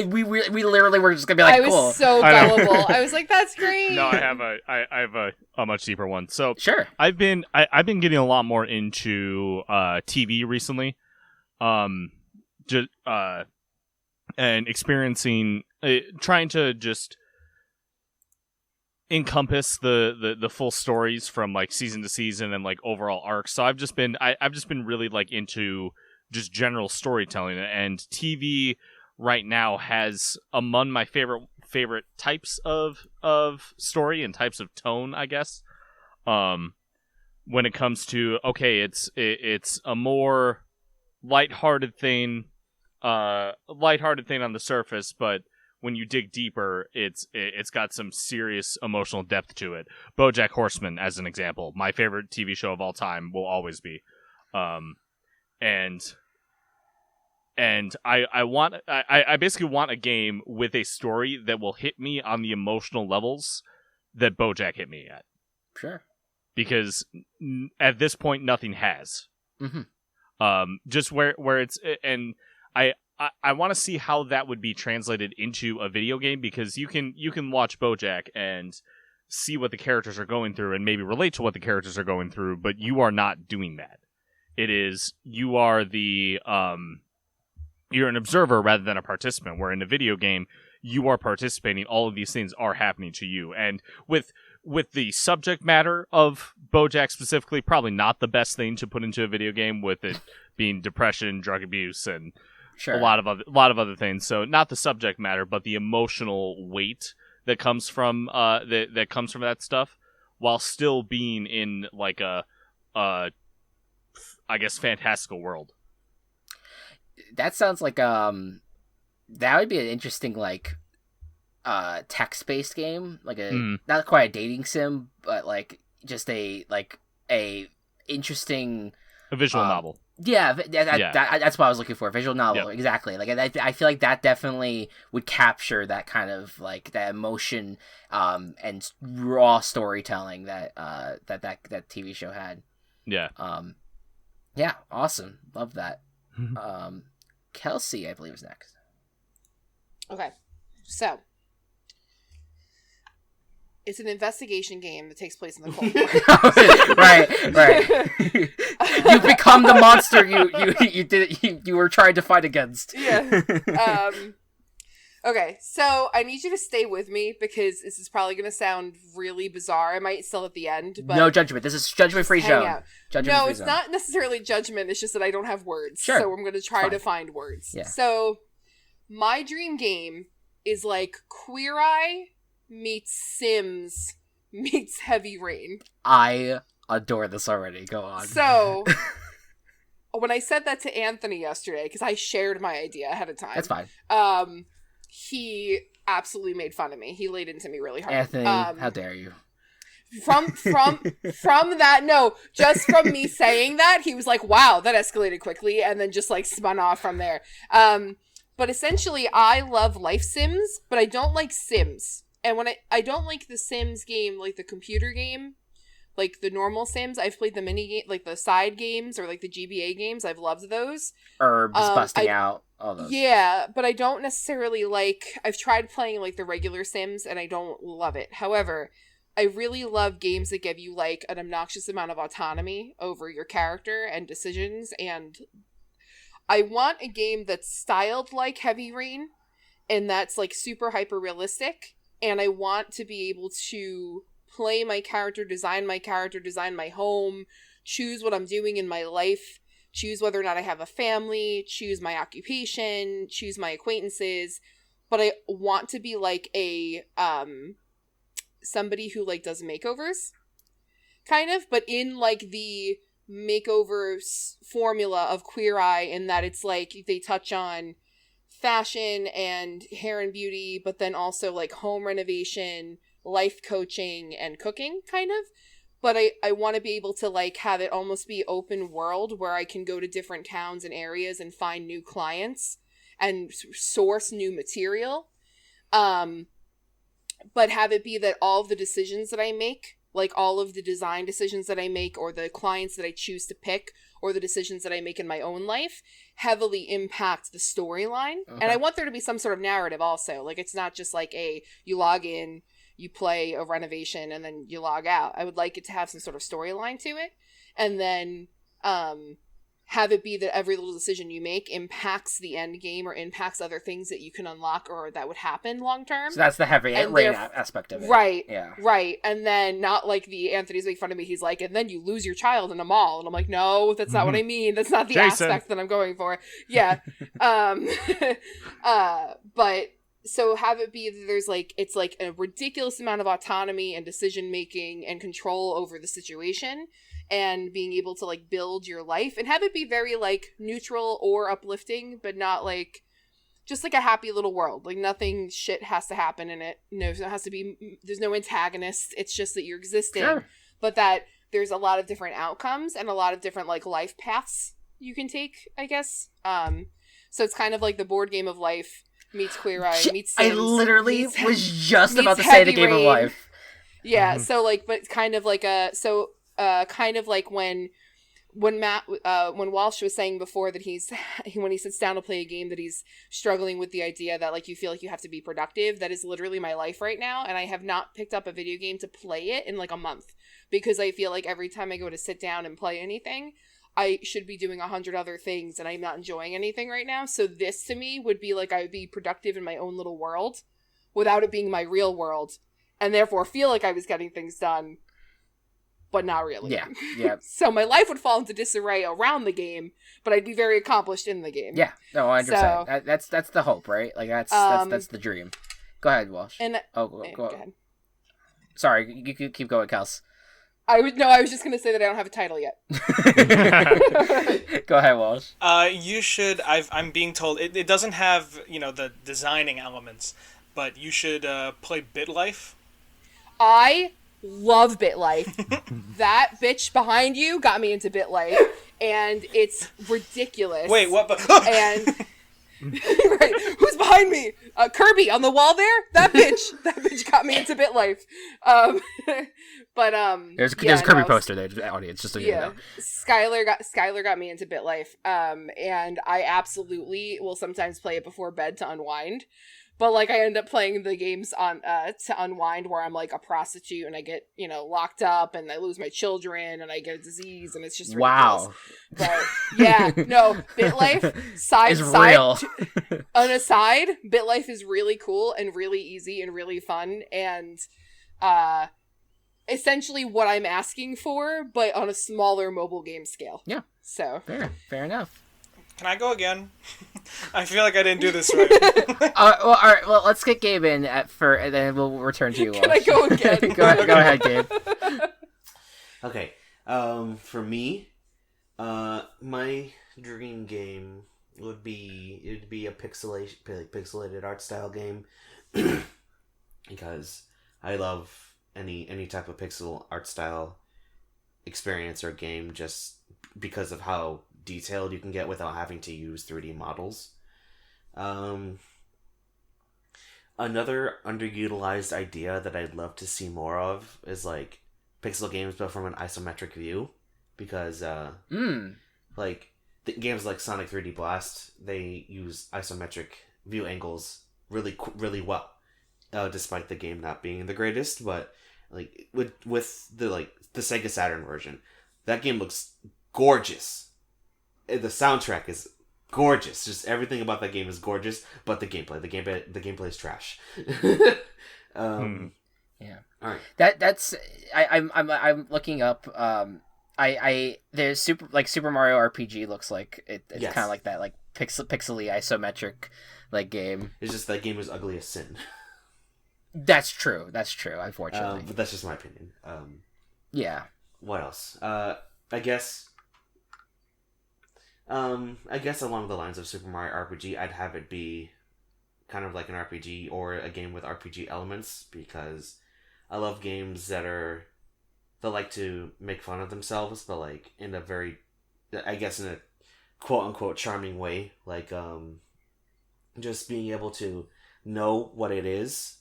We literally were just gonna be like, I cool. was so gullible. I was like, that's great. No, I have a much deeper one. So Sure. I've been getting a lot more into TV recently, and experiencing, trying to just encompass the full stories from like season to season and like overall arcs. So I've just been really like into just general storytelling. And TV right now has among my favorite types of story and types of tone, I guess. When it comes to, okay, it's a more lighthearted thing on the surface, but when you dig deeper, it's got some serious emotional depth to it. Bojack Horseman, as an example, my favorite TV show of all time, will always be. And I basically want a game with a story that will hit me on the emotional levels that Bojack hit me at. Sure. Because at this point, nothing has. Mm-hmm. Just where it's, and I want to see how that would be translated into a video game, because you can watch BoJack and see what the characters are going through and maybe relate to what the characters are going through, but you are not doing that. It is, you are you're an observer rather than a participant, where in a video game, you are participating. All of these things are happening to you. And with the subject matter of BoJack specifically, probably not the best thing to put into a video game, with it being depression, drug abuse, and Sure. a lot of other things. So not the subject matter, but the emotional weight that comes from that comes from that stuff, while still being in like a I guess fantastical world. That sounds like that would be an interesting like text-based game, like not quite a dating sim, but like just a interesting visual novel. Yeah, that's what I was looking for. Visual novel, Yep. Exactly. Like I feel like that definitely would capture that kind of like that emotion and raw storytelling that TV show had. Yeah. Yeah, awesome. Love that. Kelsey, I believe, is next. Okay, so it's an investigation game that takes place in the Cold War. right. You become the monster you were trying to fight against. Yeah. Okay, so I need you to stay with me, because this is probably going to sound really bizarre. I might still at the end, but no judgment. This is judgment-free hang zone. out. Judgment-free It's zone. not necessarily judgment. It's just that I don't have words. Sure. So I'm going to try Fine. to find words. Yeah. So my dream game is like Queer Eye meets Sims meets Heavy Rain. I adore this already. Go on. So when I said that to Anthony yesterday, because I shared my idea ahead of time. That's fine. He absolutely made fun of me. He laid into me really hard. Anthony, how dare you? From that, no, just from me saying that, he was like, wow, that escalated quickly, and then just like spun off from there. But essentially, I love life sims, but I don't like Sims. And when I don't like the Sims game, like the computer game, like the normal Sims. I've played the mini game, like the side games or like the GBA games. I've loved those. Herbs busting out, all those. Yeah, but I don't necessarily like. I've tried playing like the regular Sims, and I don't love it. However, I really love games that give you like an obnoxious amount of autonomy over your character and decisions, and I want a game that's styled like Heavy Rain, and that's like super hyper realistic, and I want to be able to play my character, design my home, choose what I'm doing in my life, choose whether or not I have a family, choose my occupation, choose my acquaintances, but I want to be like a somebody who like does makeovers, kind of, but in like the makeover formula of Queer Eye, in that it's like they touch on fashion and hair and beauty, but then also like home renovation, life coaching, and cooking, kind of. But I want to be able to like have it almost be open world, where I can go to different towns and areas and find new clients and source new material. But have it be that all of the decisions that I make, like all of the design decisions that I make, or the clients that I choose to pick, or the decisions that I make in my own life, heavily impact the storyline. Okay. And I want there to be some sort of narrative also. Like, it's not just like you log in, you play a renovation, and then you log out. I would like it to have some sort of storyline to it. And then have it be that every little decision you make impacts the end game or impacts other things that you can unlock or that would happen long term. So that's the heavy rain aspect of it. Right. Yeah. Right. And then not like the Anthony's making fun of me. He's like, and then you lose your child in a mall. And I'm like, no, that's not what I mean. That's not the Jason. aspect that I'm going for. Yeah. But so have it be that there's like, it's like a ridiculous amount of autonomy and decision making and control over the situation and being able to like build your life, and have it be very like neutral or uplifting, but not like just like a happy little world. Like nothing shit has to happen in it. No, it has to be, there's no antagonist. It's just that you're existing, Sure. but that there's a lot of different outcomes and a lot of different like life paths you can take, I guess. So it's kind of like the board game of life meets Queer Eye meets Sims, I literally meets- was just meets about to say the Heavy game of Rain. life. Yeah, so like, but kind of like kind of like when Walsh was saying before that when he sits down to play a game that he's struggling with the idea that like you feel like you have to be productive. That is literally my life right now, and I have not picked up a video game to play it in like a month because I feel like every time I go to sit down and play anything, I should be doing 100 other things and I'm not enjoying anything right now. So this to me would be like I would be productive in my own little world without it being my real world, and therefore feel like I was getting things done, but not really. Yeah. So my life would fall into disarray around the game, but I'd be very accomplished in the game. Yeah. No, I understand. So- That's the hope, right? Like that's the dream. Go ahead, Walsh. And go go ahead. Sorry, you keep going, Kels. I was just gonna say that I don't have a title yet. Go ahead, Walsh. You should. I'm being told it doesn't have the designing elements, but you should play BitLife. I love BitLife. That bitch behind you got me into BitLife, and it's ridiculous. Wait, what? And right, who's behind me? Kirby on the wall there. That bitch got me into BitLife. But There's a yeah, Kirby no, poster there, the audience, just so you know. Skylar got me into BitLife. And I absolutely will sometimes play it before bed to unwind. But like I end up playing the games on to unwind where I'm like a prostitute and I get, locked up and I lose my children and I get a disease and it's just ridiculous. Wow. But yeah, no, BitLife Is real. On a side, BitLife is really cool and really easy and really fun and essentially what I'm asking for, but on a smaller mobile game scale. Yeah. So Fair enough. Can I go again? I feel like I didn't do this right. All right. Well, let's get Gabe in and then we'll return to you. Can I go again? go ahead, Gabe. Okay. For me, my dream game would be a pixelated art style game because I love any type of pixel art style experience or game just because of how detailed you can get without having to use 3D models. Another underutilized idea that I'd love to see more of is like pixel games but from an isometric view, because like the games like Sonic 3D Blast, they use isometric view angles really well, despite the game not being the greatest. But like with the Sega Saturn version, that game looks gorgeous. The soundtrack is gorgeous. Just everything about that game is gorgeous, but the gameplay is trash. Yeah. All right. That's I'm looking up. There's Super Mario RPG looks like it's Yes. kind of like that, like pixely isometric like game. It's just that game is ugly as sin. That's true. Unfortunately, But that's just my opinion. yeah. What else? I guess along the lines of Super Mario RPG, I'd have it be kind of like an RPG or a game with RPG elements, because I love games that like to make fun of themselves, but like in a very, I guess in a quote unquote charming way, like just being able to know what it is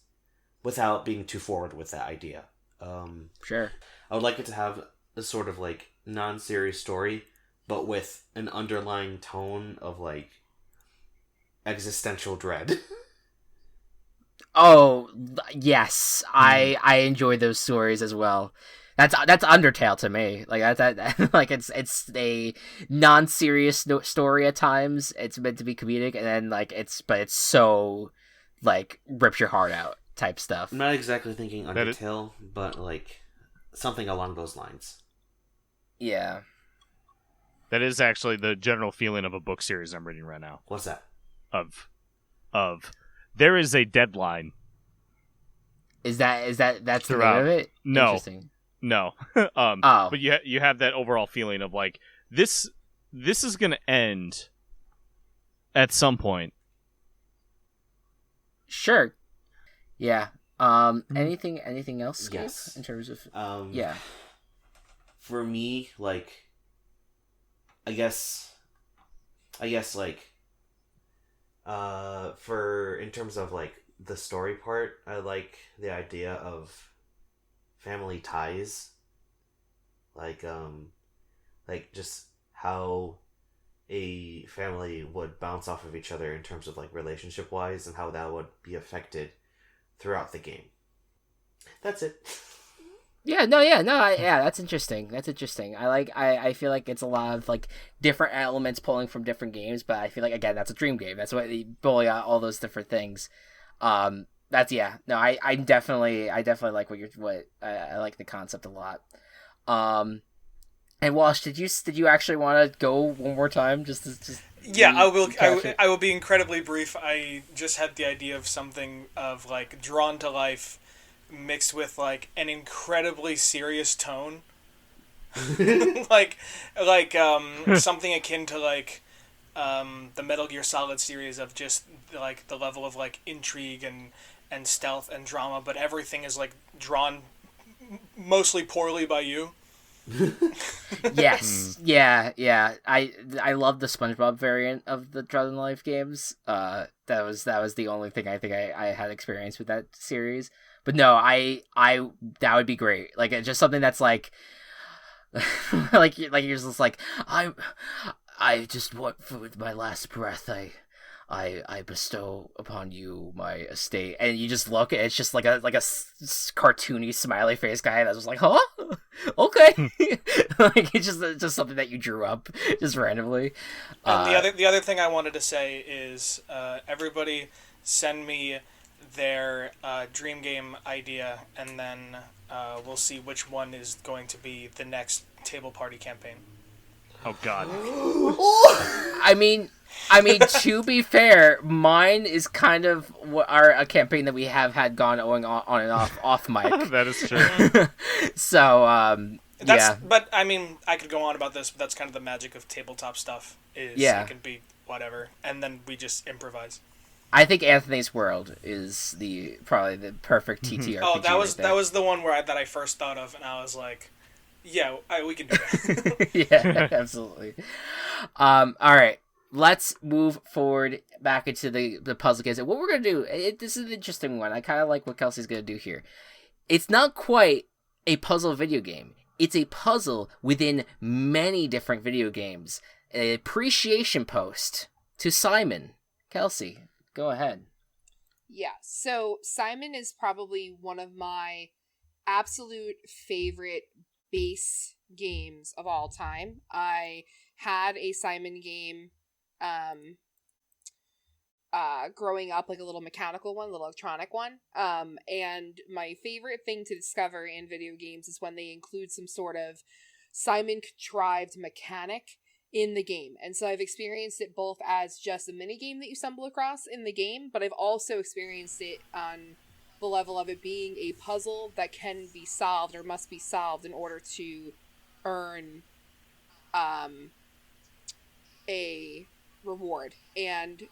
without being too forward with that idea. Sure. I would like it to have a sort of like non-serious story, but with an underlying tone of like existential dread. Oh, yes. I enjoy those stories as well. That's Undertale to me. Like that like it's a non-serious story at times. It's meant to be comedic, and then like it's so like rips your heart out type stuff. I'm not exactly thinking Undertale, but like something along those lines. Yeah. That is actually the general feeling of a book series I'm reading right now. What's that? Of there is a deadline. Is that's the throughout. name of it? No. Interesting. No. Oh. But you have that overall feeling of like this is going to end at some point. Sure. Yeah. Anything else, Skip? Yes. In terms of yeah. For me, like I guess like for in terms of like the story part, I like the idea of family ties. Like just how a family would bounce off of each other in terms of like relationship wise and how that would be affected throughout the game. That's it. Yeah, that's interesting. I feel like it's a lot of like different elements pulling from different games, but I feel like again that's a dream game. That's why they bully out all those different things. I definitely like I like the concept a lot. And Walsh, did you actually want to go one more time? I will. I will be incredibly brief. I just had the idea of something of like drawn to life, mixed with like an incredibly serious tone, like something akin to like the Metal Gear Solid series of just like the level of like intrigue and stealth and drama, but everything is like drawn mostly poorly by you. Yes. Yeah. I love the SpongeBob variant of the Drawn to Life games. That was the only thing I think I had experience with that series. But no, I that would be great. Like it's just something that's like like you're just like I just want with my last breath I bestow upon you my estate, and you just look, it's just like a cartoony smiley face guy that's just like, huh? Okay. Like it's just something that you drew up just randomly. The other thing I wanted to say is everybody send me their dream game idea, and then we'll see which one is going to be the next table party campaign. Oh God. I mean, to be fair, mine is kind of a campaign that we have had gone on and off mic. That is true. So, yeah. But I mean, I could go on about this, but that's kind of the magic of tabletop stuff. It can be whatever, and then we just improvise. I think Anthony's World is probably the perfect TTRPG. Oh, that was the one that I first thought of, and I was like, yeah, we can do that. Yeah, absolutely. All right. Let's move forward back into the puzzle games. And what we're going to do, this is an interesting one. I kind of like what Kelsey's going to do here. It's not quite a puzzle video game. It's a puzzle within many different video games. An appreciation post to Simon. Kelsey, go ahead. Yeah, so Simon is probably one of my absolute favorite base games of all time. I had a Simon game growing up, like a little mechanical one, a little electronic one. And my favorite thing to discover in video games is when they include some sort of Simon contrived mechanic in the game. And so I've experienced it both as just a mini game that you stumble across in the game, but I've also experienced it on the level of it being a puzzle that can be solved or must be solved in order to earn a reward. And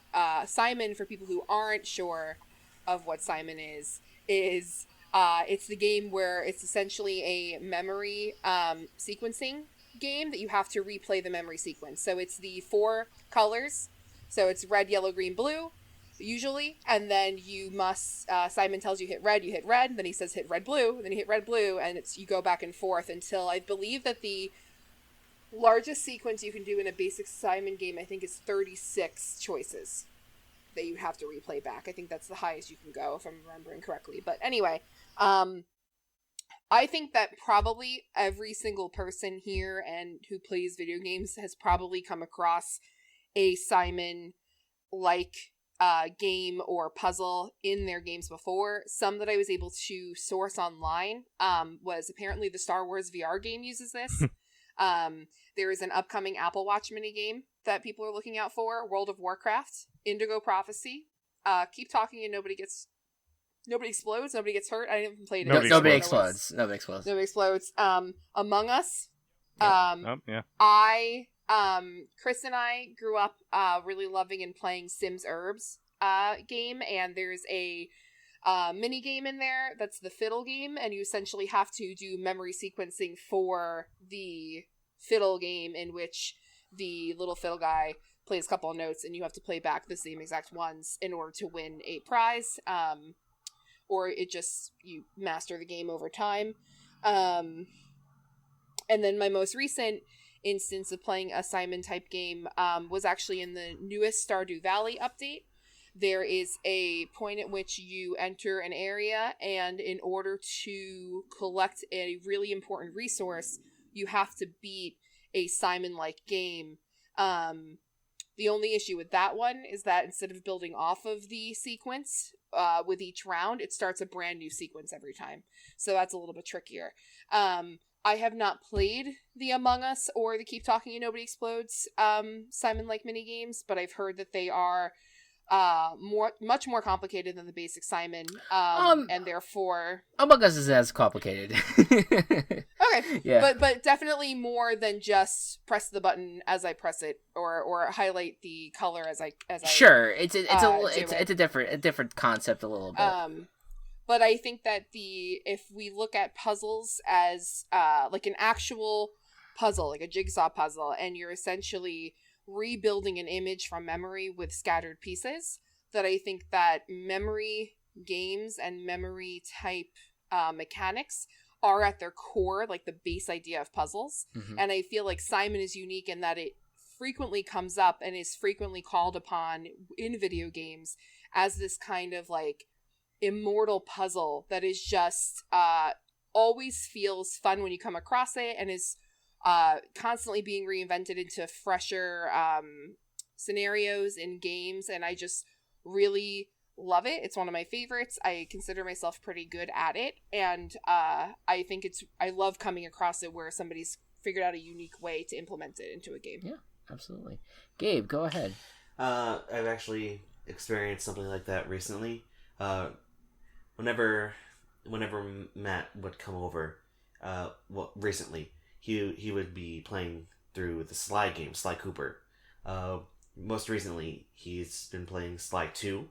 Simon, for people who aren't sure of what Simon is it's the game where it's essentially a memory sequencing game that you have to replay the memory sequence. So it's the 4 colors. So it's red, yellow, green, blue, usually. And then you must, Simon tells you hit red, then he says hit red, blue, then you hit red, blue, and you go back and forth until I believe that the largest sequence you can do in a basic Simon game, I think, is 36 choices. that you have to replay back. I think that's the highest you can go, if I'm remembering correctly. But anyway, I think that probably every single person here and who plays video games has probably come across a Simon-like game or puzzle in their games before. Some that I was able to source online was apparently the Star Wars VR game uses this. There is an upcoming Apple Watch mini game that people are looking out for. World of Warcraft, Indigo Prophecy. Keep talking and nobody explodes, nobody gets hurt. I didn't even play it. Nobody explodes. Nobody explodes. Among Us. Yeah. Chris and I grew up really loving and playing Sims Herbs game, and there's a mini game in there that's the fiddle game, and you essentially have to do memory sequencing for the fiddle game, in which the little fiddle guy plays a couple of notes and you have to play back the same exact ones in order to win a prize, or you master the game over time. And then my most recent instance of playing a Simon type game was actually in the newest Stardew Valley update. There is a point at which you enter an area, and in order to collect a really important resource, you have to beat a Simon-like game. The only issue with that one is that instead of building off of the sequence with each round, it starts a brand new sequence every time. So that's a little bit trickier. I have not played the Among Us or the Keep Talking and Nobody Explodes Simon-like minigames, but I've heard that they are much more complicated than the basic Simon, and therefore Among Us is as complicated. Okay, yeah, but definitely more than just press the button as I press it, or highlight the color as I. Sure, it's a different concept a little bit. But I think that if we look at puzzles as like an actual puzzle, like a jigsaw puzzle, and you're essentially rebuilding an image from memory with scattered pieces, that I think that memory games and memory type mechanics are at their core, like the base idea of puzzles. Mm-hmm. And I feel like Simon is unique in that it frequently comes up and is frequently called upon in video games as this kind of like immortal puzzle that is just always feels fun when you come across it, and is constantly being reinvented into fresher scenarios in games, and I just really love it. It's one of my favorites. I consider myself pretty good at it, and I think I love coming across it where somebody's figured out a unique way to implement it into a game. Yeah, absolutely. Gabe, go ahead. I've actually experienced something like that recently. Whenever Matt would come over, recently, he would be playing through the Sly game, Sly Cooper. Most recently, he's been playing Sly 2.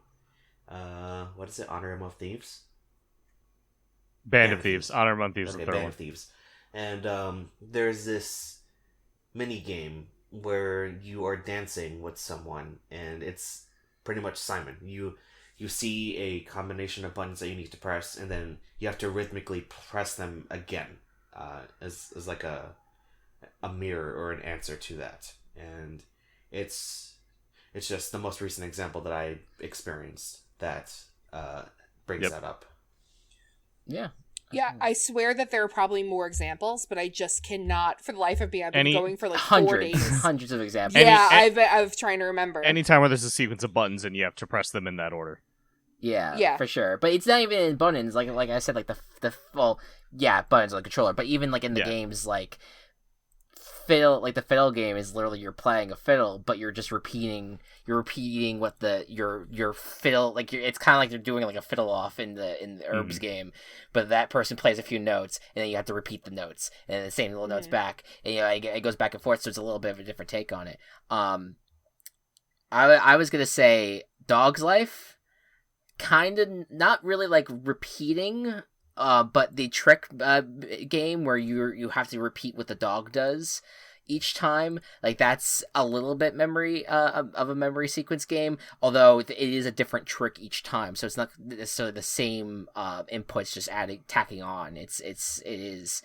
What is it? Honor Among Thieves? Band of Thieves. Honor Among Thieves. Okay, the third Band one. of Thieves. And there's this mini game where you are dancing with someone, and it's pretty much Simon. You see a combination of buttons that you need to press, and then you have to rhythmically press them again, as like a mirror or an answer to that. And it's just the most recent example that I experienced that brings that up. Yeah. Yeah, I swear that there are probably more examples, but I just cannot, for the life of me, I've been going for like 4 days. Hundreds of examples. Yeah, I've trying to remember. Anytime where there's a sequence of buttons and you have to press them in that order. Yeah, for sure. But it's not even in buttons, like I said, like buttons on the controller, but even like in the games, like fiddle, like the fiddle game is literally you're playing a fiddle, but you're just repeating what your fiddle, like it's kind of like they're doing like a fiddle off in the Herbs game, but that person plays a few notes and then you have to repeat the notes and the same little notes back, and it goes back and forth, so it's a little bit of a different take on it. I was gonna say Dog's Life, kind of not really like repeating, but the trick game where you have to repeat what the dog does each time, like that's a little bit memory of a memory sequence game, although it is a different trick each time, so it's not necessarily the same inputs just tacking on. It is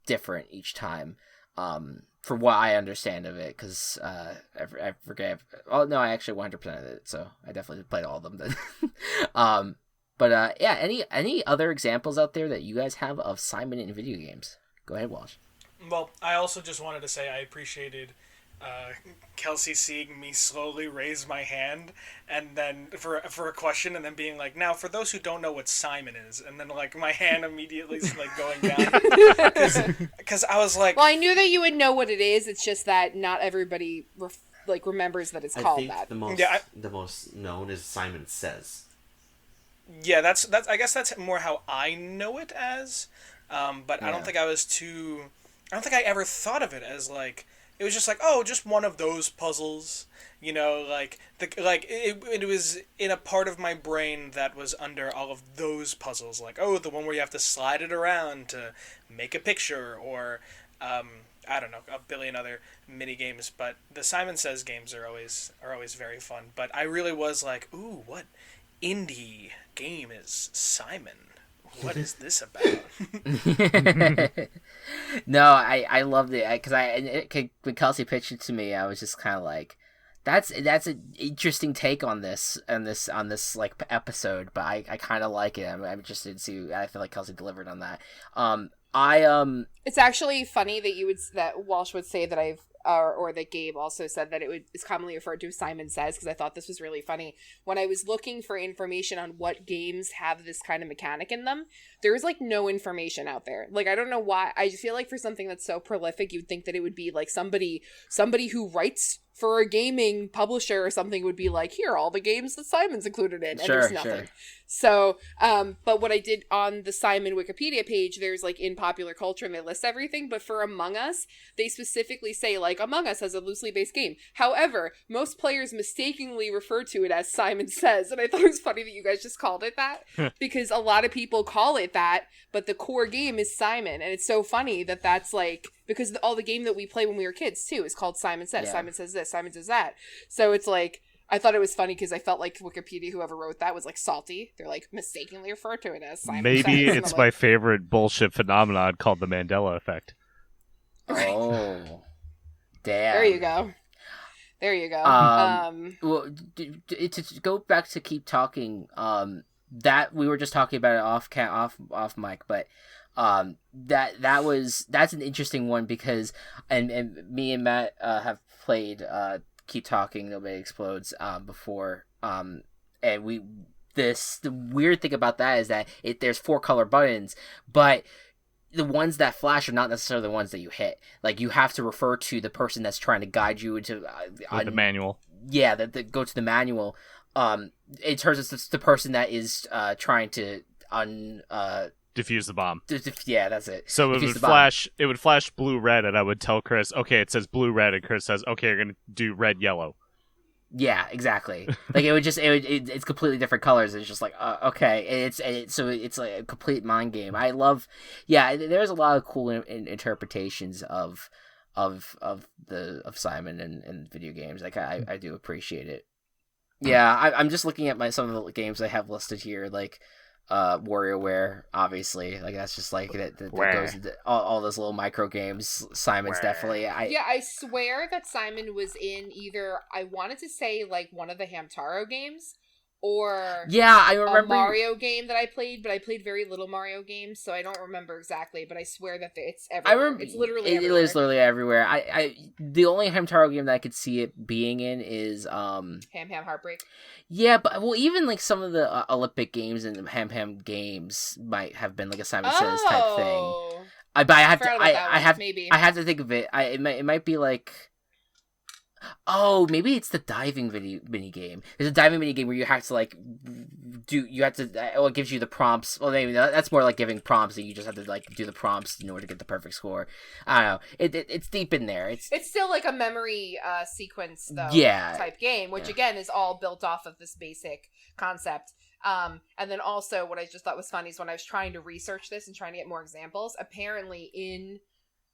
different each time. For what I understand of it, because I forget. Oh no, I actually 100% of it, so I definitely played all of them then. But yeah, any other examples out there that you guys have of Simon in video games? Go ahead, Walsh. Well, I also just wanted to say I appreciated Kelsey seeing me slowly raise my hand and then for a question and then being like, now for those who don't know what Simon is, and then like my hand immediately like going down because I was like, well, I knew that you would know what it is. It's just that not everybody remembers that it's called that. The most known is Simon Says. Yeah, that's I guess that's more how I know it as, but yeah. I don't think I ever thought of it as like. It was just like, oh, just one of those puzzles, you know, it was in a part of my brain that was under all of those puzzles, like, oh, the one where you have to slide it around to make a picture, or I don't know, a billion other mini games. But the Simon Says games are always very fun. But I really was like, ooh, what indie game is Simon? What is this about? No, I loved it because when Kelsey pitched it to me, I was just kind of like, that's an interesting take on this like episode, but I kind of like it. I'm interested to see. I feel like Kelsey delivered on that. It's actually funny that Walsh would say that or that Gabe also said that is commonly referred to as Simon Says, because I thought this was really funny. When I was looking for information on what games have this kind of mechanic in them, there was like no information out there. Like, I don't know why. I just feel like for something that's so prolific, you'd think that it would be like somebody who writes for a gaming publisher or something would be like, here are all the games that Simon's included in, and there's nothing. Sure. So, but what I did on the Simon Wikipedia page, there's like in popular culture and they list everything, but for Among Us, they specifically say like Among Us has a loosely based game. However, most players mistakenly refer to it as Simon Says, and I thought it was funny that you guys just called it that, because a lot of people call it that, but the core game is Simon, and it's so funny that that's like, because all the game that we play when we were kids too is called Simon Says. Yeah. Simon Says this, Simon Says that. So it's like, I thought it was funny because I felt like Wikipedia, whoever wrote that, was like salty. They're like mistakenly referred to it as Simon Says. Maybe it's my favorite bullshit phenomenon called the Mandela effect. Oh, damn. There you go. Well, to go back to keep talking, that we were just talking about it off mic, but that's an interesting one because and me and Matt have played Keep Talking Nobody Explodes before, and the weird thing about that is that there's 4 color buttons, but the ones that flash are not necessarily the ones that you hit. Like, you have to refer to the person that's trying to guide you into the manual. Yeah, that go to the manual. It turns out it's the person that is trying to defuse the bomb. Yeah, that's it. So it would flash blue red, and I would tell Chris, okay, it says blue red, and Chris says, okay, you're gonna do red yellow. Yeah, exactly. Like, it's completely different colors. It's just like, okay, so it's like a complete mind game. I love, there's a lot of cool interpretations of Simon and video games. Like, I do appreciate it. Yeah, I'm just looking at some of the games I have listed here, like WarioWare, obviously. Like, that's just like that goes into all those little micro games. Simon's definitely. I swear that Simon was in either, I wanted to say like one of the Hamtaro games, or I remember a Mario game that I played, but I played very little Mario games, so I don't remember exactly. But I swear that it's everywhere. I remember, it's literally it everywhere. is literally everywhere. I the only Hamtaro game that I could see it being in is Ham Heartbreak. Yeah, but even like some of the Olympic games and Ham games might have been like a Simon Says type thing. I have to think of it. It might be like. Oh, maybe it's the diving mini game. There's a diving mini game where you have to it gives you the prompts. Well, maybe that's more like giving prompts, and you just have to like do the prompts in order to get the perfect score. I don't know. It's deep in there. It's still like a memory sequence though. Type game, which again is all built off of this basic concept. And then also what I just thought was funny is when I was trying to research this and trying to get more examples, apparently in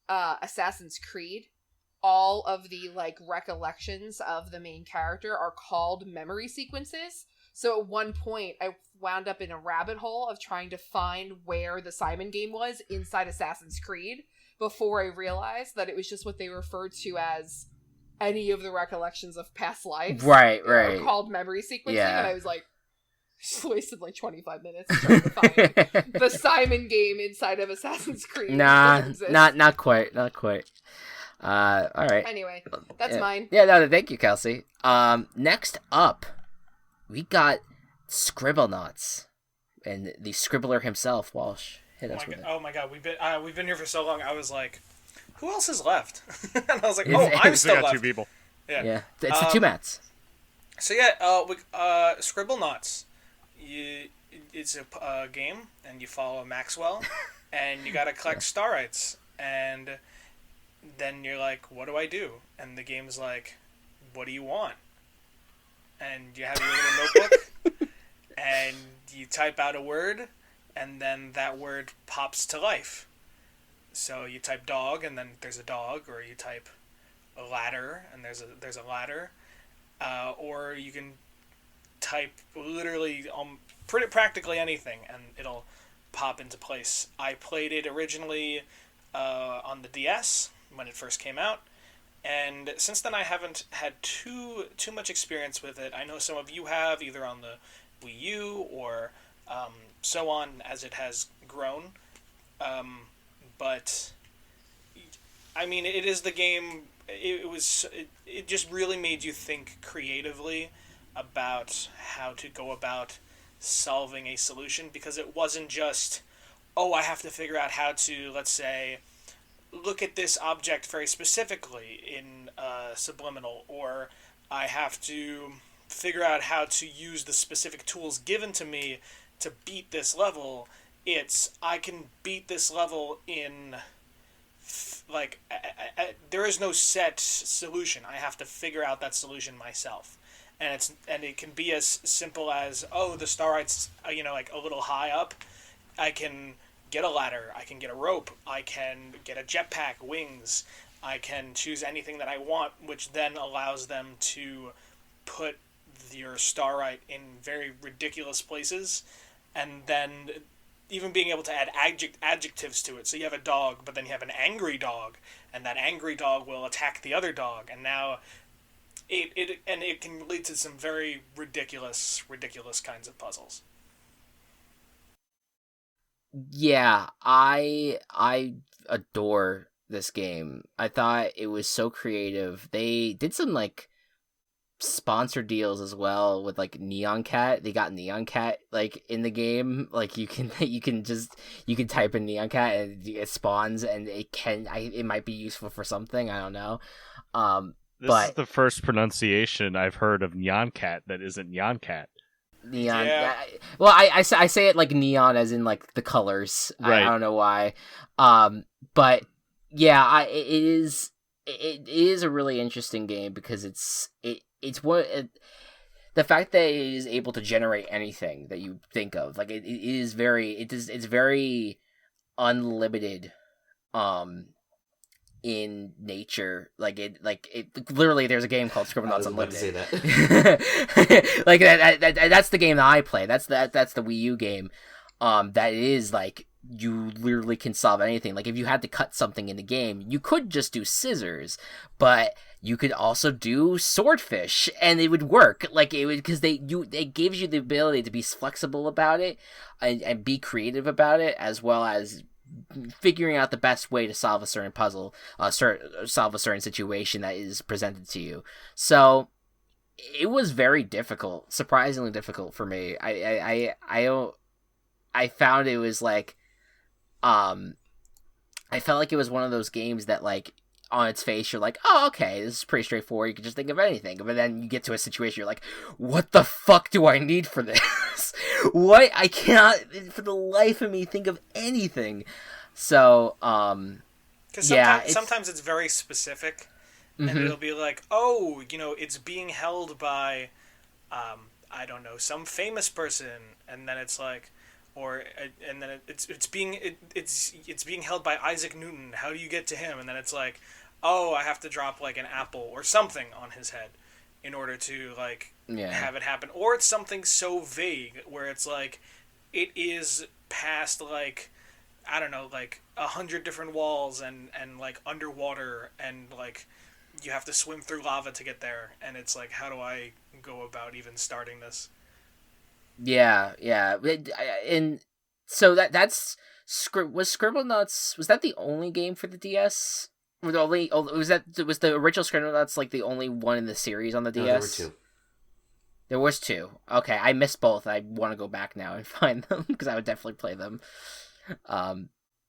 Assassin's Creed, all of the like recollections of the main character are called memory sequences. So at one point I wound up in a rabbit hole of trying to find where the Simon game was inside Assassin's Creed, before I realized that it was just what they referred to as any of the recollections of past lives. Right. Called memory sequencing, Yeah. and I was like, just wasted like 25 minutes trying to find the Simon game inside of Assassin's Creed. Nah, not quite. All right. Anyway, that's mine. Yeah, no, thank you, Kelsey. Next up, we got Scribblenauts, and the scribbler himself, Walsh. Hit us with it. Oh my god, we've been here for so long. I was like, who else is left? And I was like, It's- I'm We still got left. 2 people. Yeah, it's the two Mats. So yeah, Scribblenauts. It's a game, and you follow Maxwell, and you gotta collect starites, and then you're like, what do I do? And the game's like, what do you want? And you have your little notebook, and you type out a word, and then that word pops to life. So you type dog, and then there's a dog, or you type a ladder, and there's a ladder, or you can type literally practically anything, and it'll pop into place. I played it originally on the DS when it first came out, and since then I haven't had too much experience with it. I know some of you have, either on the Wii U or so on as it has grown. But I mean, it is the game. It just really made you think creatively about how to go about solving a solution, because it wasn't just, oh, I have to figure out how to, let's say, look at this object very specifically in Subliminal, or I have to figure out how to use the specific tools given to me to beat this level. It's, I can beat this level in, like, there is no set solution. I have to figure out that solution myself. And it can be as simple as, oh, the starites, like a little high up. I can get a ladder. I can get a rope. I can get a jetpack, wings. I can choose anything that I want, which then allows them to put your starite in very ridiculous places, and then even being able to add adjectives to it. So you have a dog, but then you have an angry dog, and that angry dog will attack the other dog, and now it can lead to some very ridiculous kinds of puzzles. Yeah, I adore this game. I thought it was so creative. They did some like sponsor deals as well with like Neon Cat. They got Neon Cat like in the game. Like you can type in Neon Cat and it spawns, and it might be useful for something. I don't know. This is the first pronunciation I've heard of Neon Cat that isn't Neon Cat. Neon. Yeah. Well, I say it like neon as in like the colors. Right. I don't know why. But yeah, it is a really interesting game because it's the fact that it is able to generate anything that you think of. Like it's very unlimited in nature. Like it literally, there's a game called Scribblenauts Unlimited. Say that. Like that's the game that I play. That's the Wii U game. That is like, you literally can solve anything. Like if you had to cut something in the game, you could just do scissors, but you could also do swordfish, and it would work. Like it would, because it gives you the ability to be flexible about it and be creative about it, as well as figuring out the best way to solve a certain puzzle, solve a certain situation that is presented to you. So it was very difficult, surprisingly difficult for me. I found it was like, I felt like it was one of those games that, like, on its face, you're like, oh, okay, this is pretty straightforward. You can just think of anything. But then you get to a situation, you're like, what the fuck do I need for this? What? I cannot, for the life of me, think of anything. So, Because yeah, sometimes it's very specific, and Mhm. it'll be like, oh, it's being held by, I don't know, some famous person, and then it's like, and then it's being held by Isaac Newton. How do you get to him? And then it's like, oh, I have to drop like an apple or something on his head in order to like have it happen. Or it's something so vague where it's like, it is past like I don't know, like 100 different walls and like underwater, and like you have to swim through lava to get there, and it's like, how do I go about even starting this? Yeah, yeah. And so that's was Scribblenauts, was that the only game for the DS? Or the only, was the original Scribblenauts like the only one in the series on the DS? No, there were two. There was two. Okay, I missed both. I want to go back now and find them because I would definitely play them.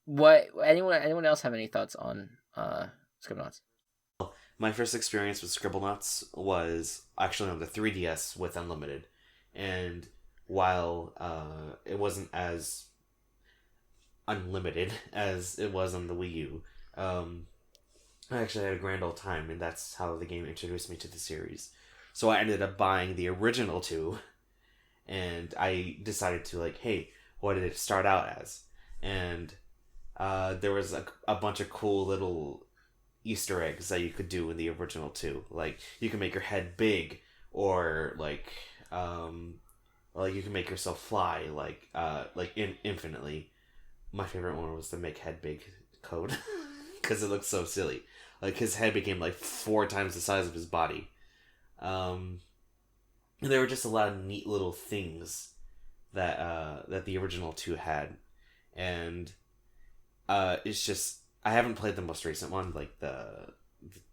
What anyone else have any thoughts on Scribblenauts? My first experience with Scribblenauts was actually on the 3DS with Unlimited, and while it wasn't as unlimited as it was on the Wii U, I actually had a grand old time, and that's how the game introduced me to the series. So I ended up buying the original two, and I decided to, like, hey, what did it start out as? And there was a bunch of cool little Easter eggs that you could do in the original two. Like, you can make your head big, or, like you can make yourself fly, infinitely. My favorite one was the make head big code, because it looked so silly. Like, his head became, like, 4 times the size of his body. There were just a lot of neat little things that the original two had, and it's just, I haven't played the most recent one, like the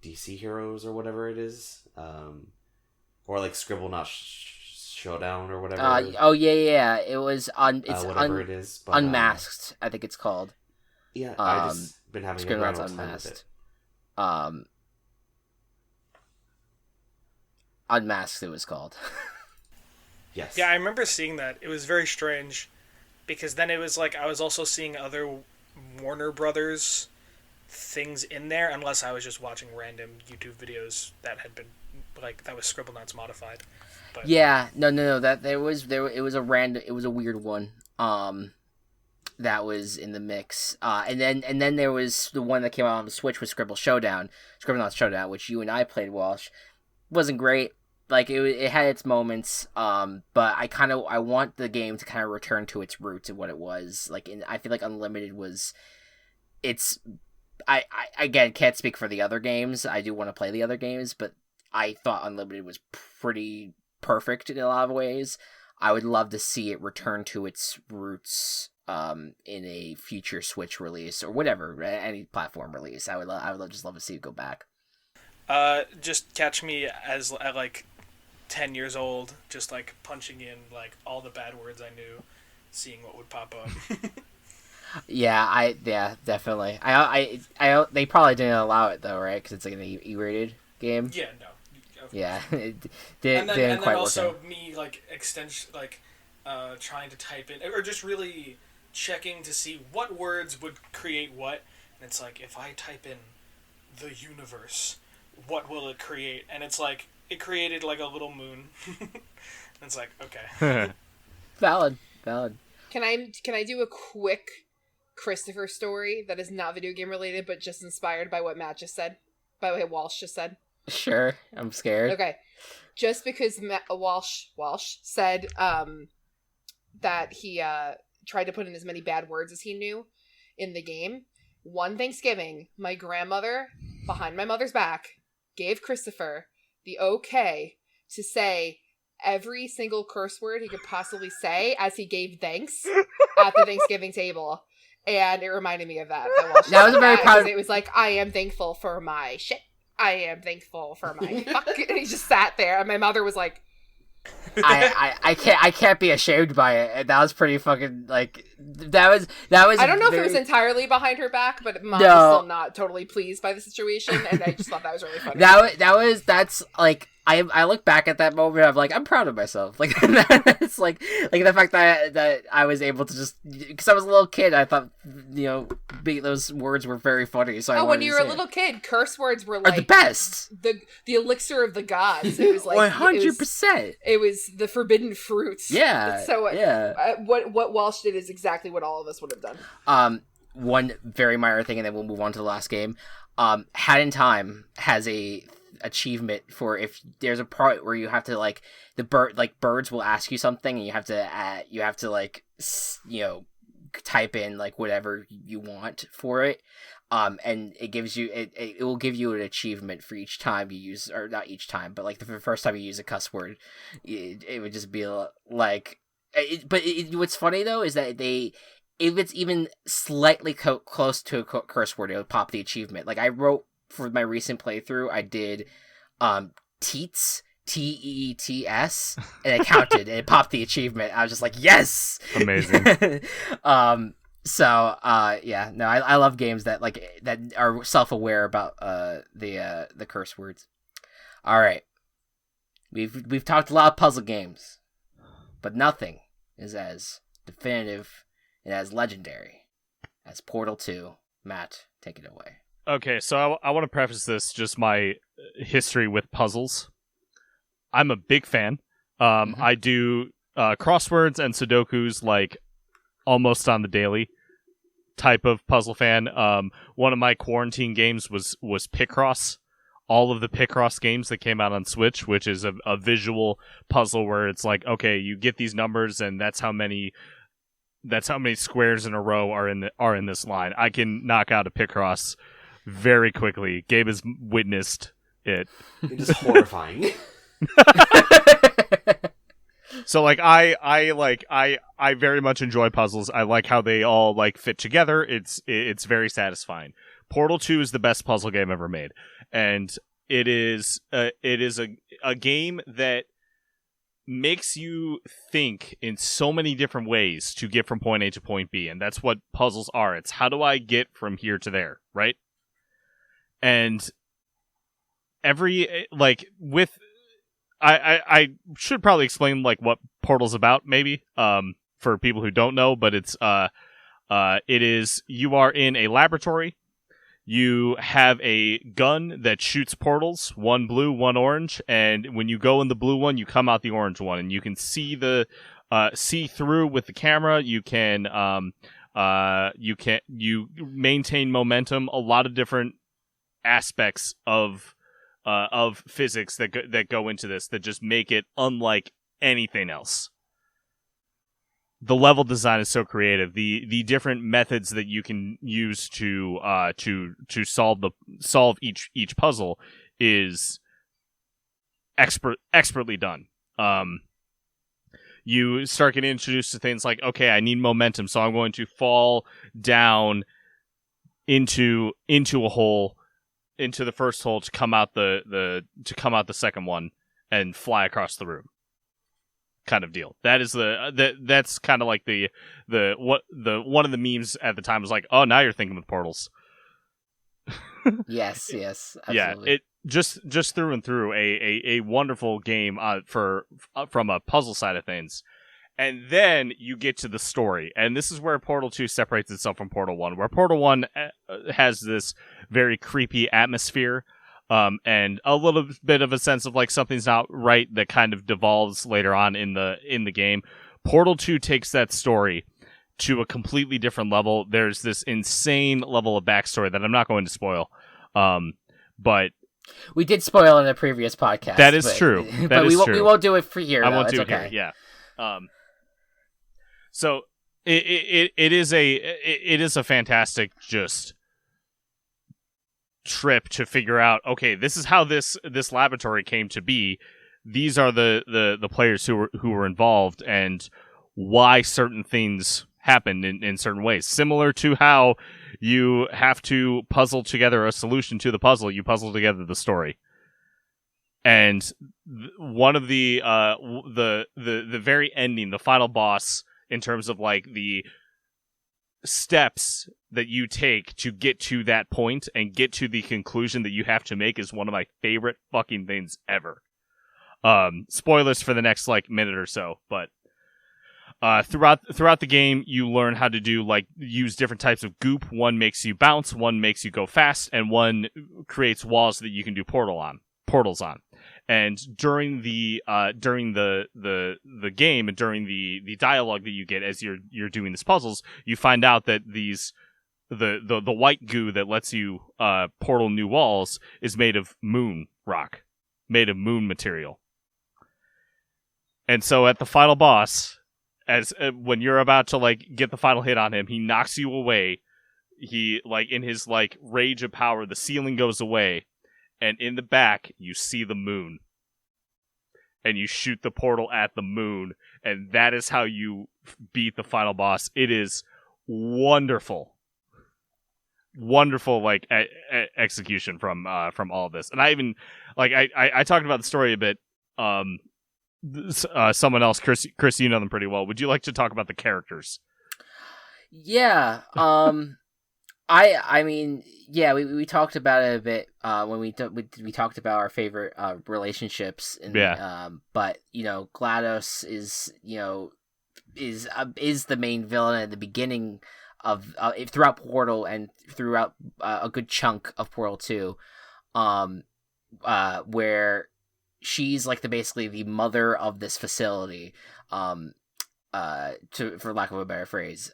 DC Heroes or whatever it is, or like Scribblenauts Showdown or whatever. Oh yeah, it was whatever it is, but, Unmasked. I think it's called. Yeah, I just been having a grand old time with it. Unmasked, it was called. Yes. Yeah, I remember seeing that. It was very strange, because then it was like I was also seeing other Warner Brothers things in there, unless I was just watching random YouTube videos that had been, like, that was Scribblenauts modified. But Yeah, no, that it was a weird one. That was in the mix. And then there was the one that came out on the Switch with Scribblenauts Showdown, which you and I played, Walsh. Wasn't great. Like, it had its moments, but I want the game to kind of return to its roots of what it was. Like, I feel like Unlimited was, I again can't speak for the other games. I do want to play the other games, but I thought Unlimited was pretty perfect in a lot of ways. I would love to see it return to its roots in a future Switch release or whatever, any platform release. I would just love to see it go back. just catch me as at like 10 years old, just like punching in like all the bad words I knew, seeing what would pop up. Yeah, definitely. I they probably didn't allow it though, right? Because it's like an E-rated game. Yeah, no. Yeah, it And didn't then quite also work out. me like trying to type in, or just really checking to see what words would create what. And it's like, if I type in the universe, what will it create? And it's like, it created like a little moon. And it's like, okay. Valid. Can I do a quick Christopher story that is not video game related, but just inspired by what Matt just said? By what Walsh just said? Sure, I'm scared. Okay. Just because Walsh said that he tried to put in as many bad words as he knew in the game, one Thanksgiving, my grandmother, behind my mother's back, gave Christopher the okay to say every single curse word he could possibly say as he gave thanks at the Thanksgiving table. And it reminded me of that. That was a very proud... It was like, I am thankful for my shit. I am thankful for my fuck. And he just sat there, and my mother was like, I can't be ashamed by it. And that was pretty fucking like that was. I don't know if it was entirely behind her back, but Mom was still not totally pleased by the situation, and I just thought that was really funny. That's like I look back at that moment. I'm like, I'm proud of myself. Like it's like the fact that I was able to just, because I was a little kid. I thought those words were very funny. So when you were a little kid, curse words were like the best, the elixir of the gods. It was like 100%. It was the forbidden fruits. Yeah. So yeah. What Walsh did is exactly what all of us would have done. One very minor thing, and then we'll move on to the last game. Hat in Time has a achievement for if there's a part where you have to birds will ask you something, and you have to type in like whatever you want for it. And it gives you it will give you an achievement for each time you use, or not each time, but like the first time you use a cuss word, it would just be like. What's funny though is that if it's even slightly close to a curse word, it would pop the achievement. Like I wrote for my recent playthrough, I did teets, TEETS, and it counted and it popped the achievement. I was just like, yes, amazing. So, yeah, no, I love games that are self-aware about the curse words. All right, we've talked a lot of puzzle games, but nothing is as definitive and as legendary as Portal 2. Matt, take it away. Okay, so I want to preface this just my history with puzzles. I'm a big fan. I do crosswords and Sudokus like almost on the daily type of puzzle fan. One of my quarantine games was Picross. All of the Picross games that came out on Switch, which is a visual puzzle where it's like, okay, you get these numbers and that's how many squares in a row are in this line. I can knock out a Picross very quickly. Gabe has witnessed it. It's just horrifying. So like I very much enjoy puzzles. I like how they all like fit together. It's very satisfying. Portal 2 is the best puzzle game ever made, and it is a game that makes you think in so many different ways to get from point A to point B, and that's what puzzles are. It's how do I get from here to there, right? And every like with I should probably explain like what Portal's about, maybe, for people who don't know, but it is you are in a laboratory. You have a gun that shoots portals, one blue, one orange, and when you go in the blue one, you come out the orange one, and you can see see through with the camera. You can you maintain momentum. A lot of different aspects of physics that go into this that just make it unlike anything else. The level design is so creative. The different methods that you can use to solve each puzzle is expertly done. You start getting introduced to things like, okay, I need momentum, so I'm going to fall down into a hole, into the first hole to come out the second one and fly across the room. Kind of deal. That is that's kind of like the one of the memes at the time was like, oh, now you're thinking with portals. yes, absolutely. Yeah, it just through and through a wonderful game from a puzzle side of things. And then you get to the story, and this is where Portal 2 separates itself from Portal 1, where Portal 1 has this very creepy atmosphere, and a little bit of a sense of like something's not right that kind of devolves later on in the game. Portal 2 takes that story to a completely different level. There's this insane level of backstory that I'm not going to spoil, but we did spoil in the previous podcast. That is true. But we won't do it for here. I won't do it here. Yeah. So it is a fantastic just trip to figure out, okay, this is how this laboratory came to be. These are the players who were involved and why certain things happened in certain ways. Similar to how you have to puzzle together a solution to the puzzle, you puzzle together the story. And one of the very ending, the final boss, in terms of like the steps that you take to get to that point and get to the conclusion that you have to make, is one of my favorite fucking things ever. Spoilers for the next like minute or so, but throughout the game, you learn how to do use different types of goop. One makes you bounce, one makes you go fast, and one creates walls that you can do portals on. And during the game and during the dialogue that you get as you're doing these puzzles, you find out that the white goo that lets you portal new walls is made of moon rock, made of moon material. And so at the final boss, as when you're about to like get the final hit on him, he knocks you away. He like in his like rage of power, the ceiling goes away, and in the back you see the moon, and you shoot the portal at the moon, and that is how you beat the final boss. It is wonderful, like execution from all of this. And I even like I talked about the story a bit. Someone else, Chris, you know them pretty well. Would you like to talk about the characters? Yeah. I mean, yeah, we talked about it a bit when we talked about our favorite relationships. And, yeah. But you know, GLaDOS is the main villain at the beginning of throughout Portal and throughout a good chunk of Portal 2, where she's like basically the mother of this facility, for lack of a better phrase.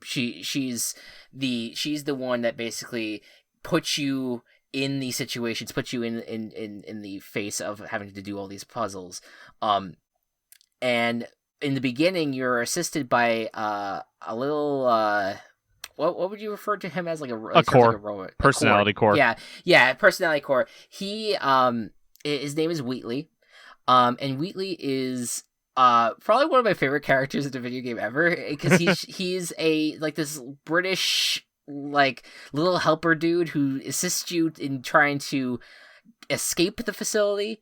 She's the one that basically puts you in these situations, puts you in the face of having to do all these puzzles. And in the beginning, you're assisted by a little what would you refer to him as? Like a core, like a robot, personality core. Yeah, personality core. He his name is Wheatley, and Wheatley is probably one of my favorite characters in the video game ever, because he's a like this British like little helper dude who assists you in trying to escape the facility,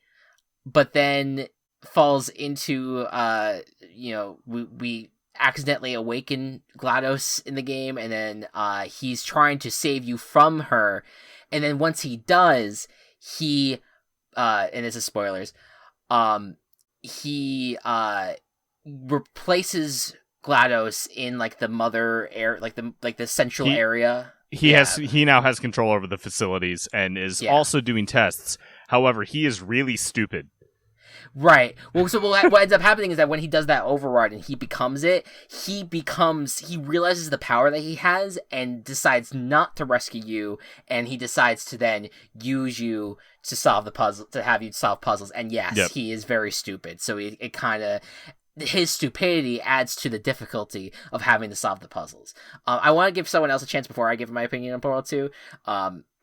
but then falls into we accidentally awaken GLaDOS in the game, and then he's trying to save you from her, and then once he does, he and this is spoilers, he replaces GLaDOS in like the mother air, like the central area. He now has control over the facilities and is also doing tests. However, he is really stupid. Right. Well, so what ends up happening is that when he does that override and he realizes the power that he has and decides not to rescue you, and he decides to then use you to solve the puzzle, to have you solve puzzles. And yes, he is very stupid. So it kind of, his stupidity adds to the difficulty of having to solve the puzzles. I want to give someone else a chance before I give my opinion on Portal 2.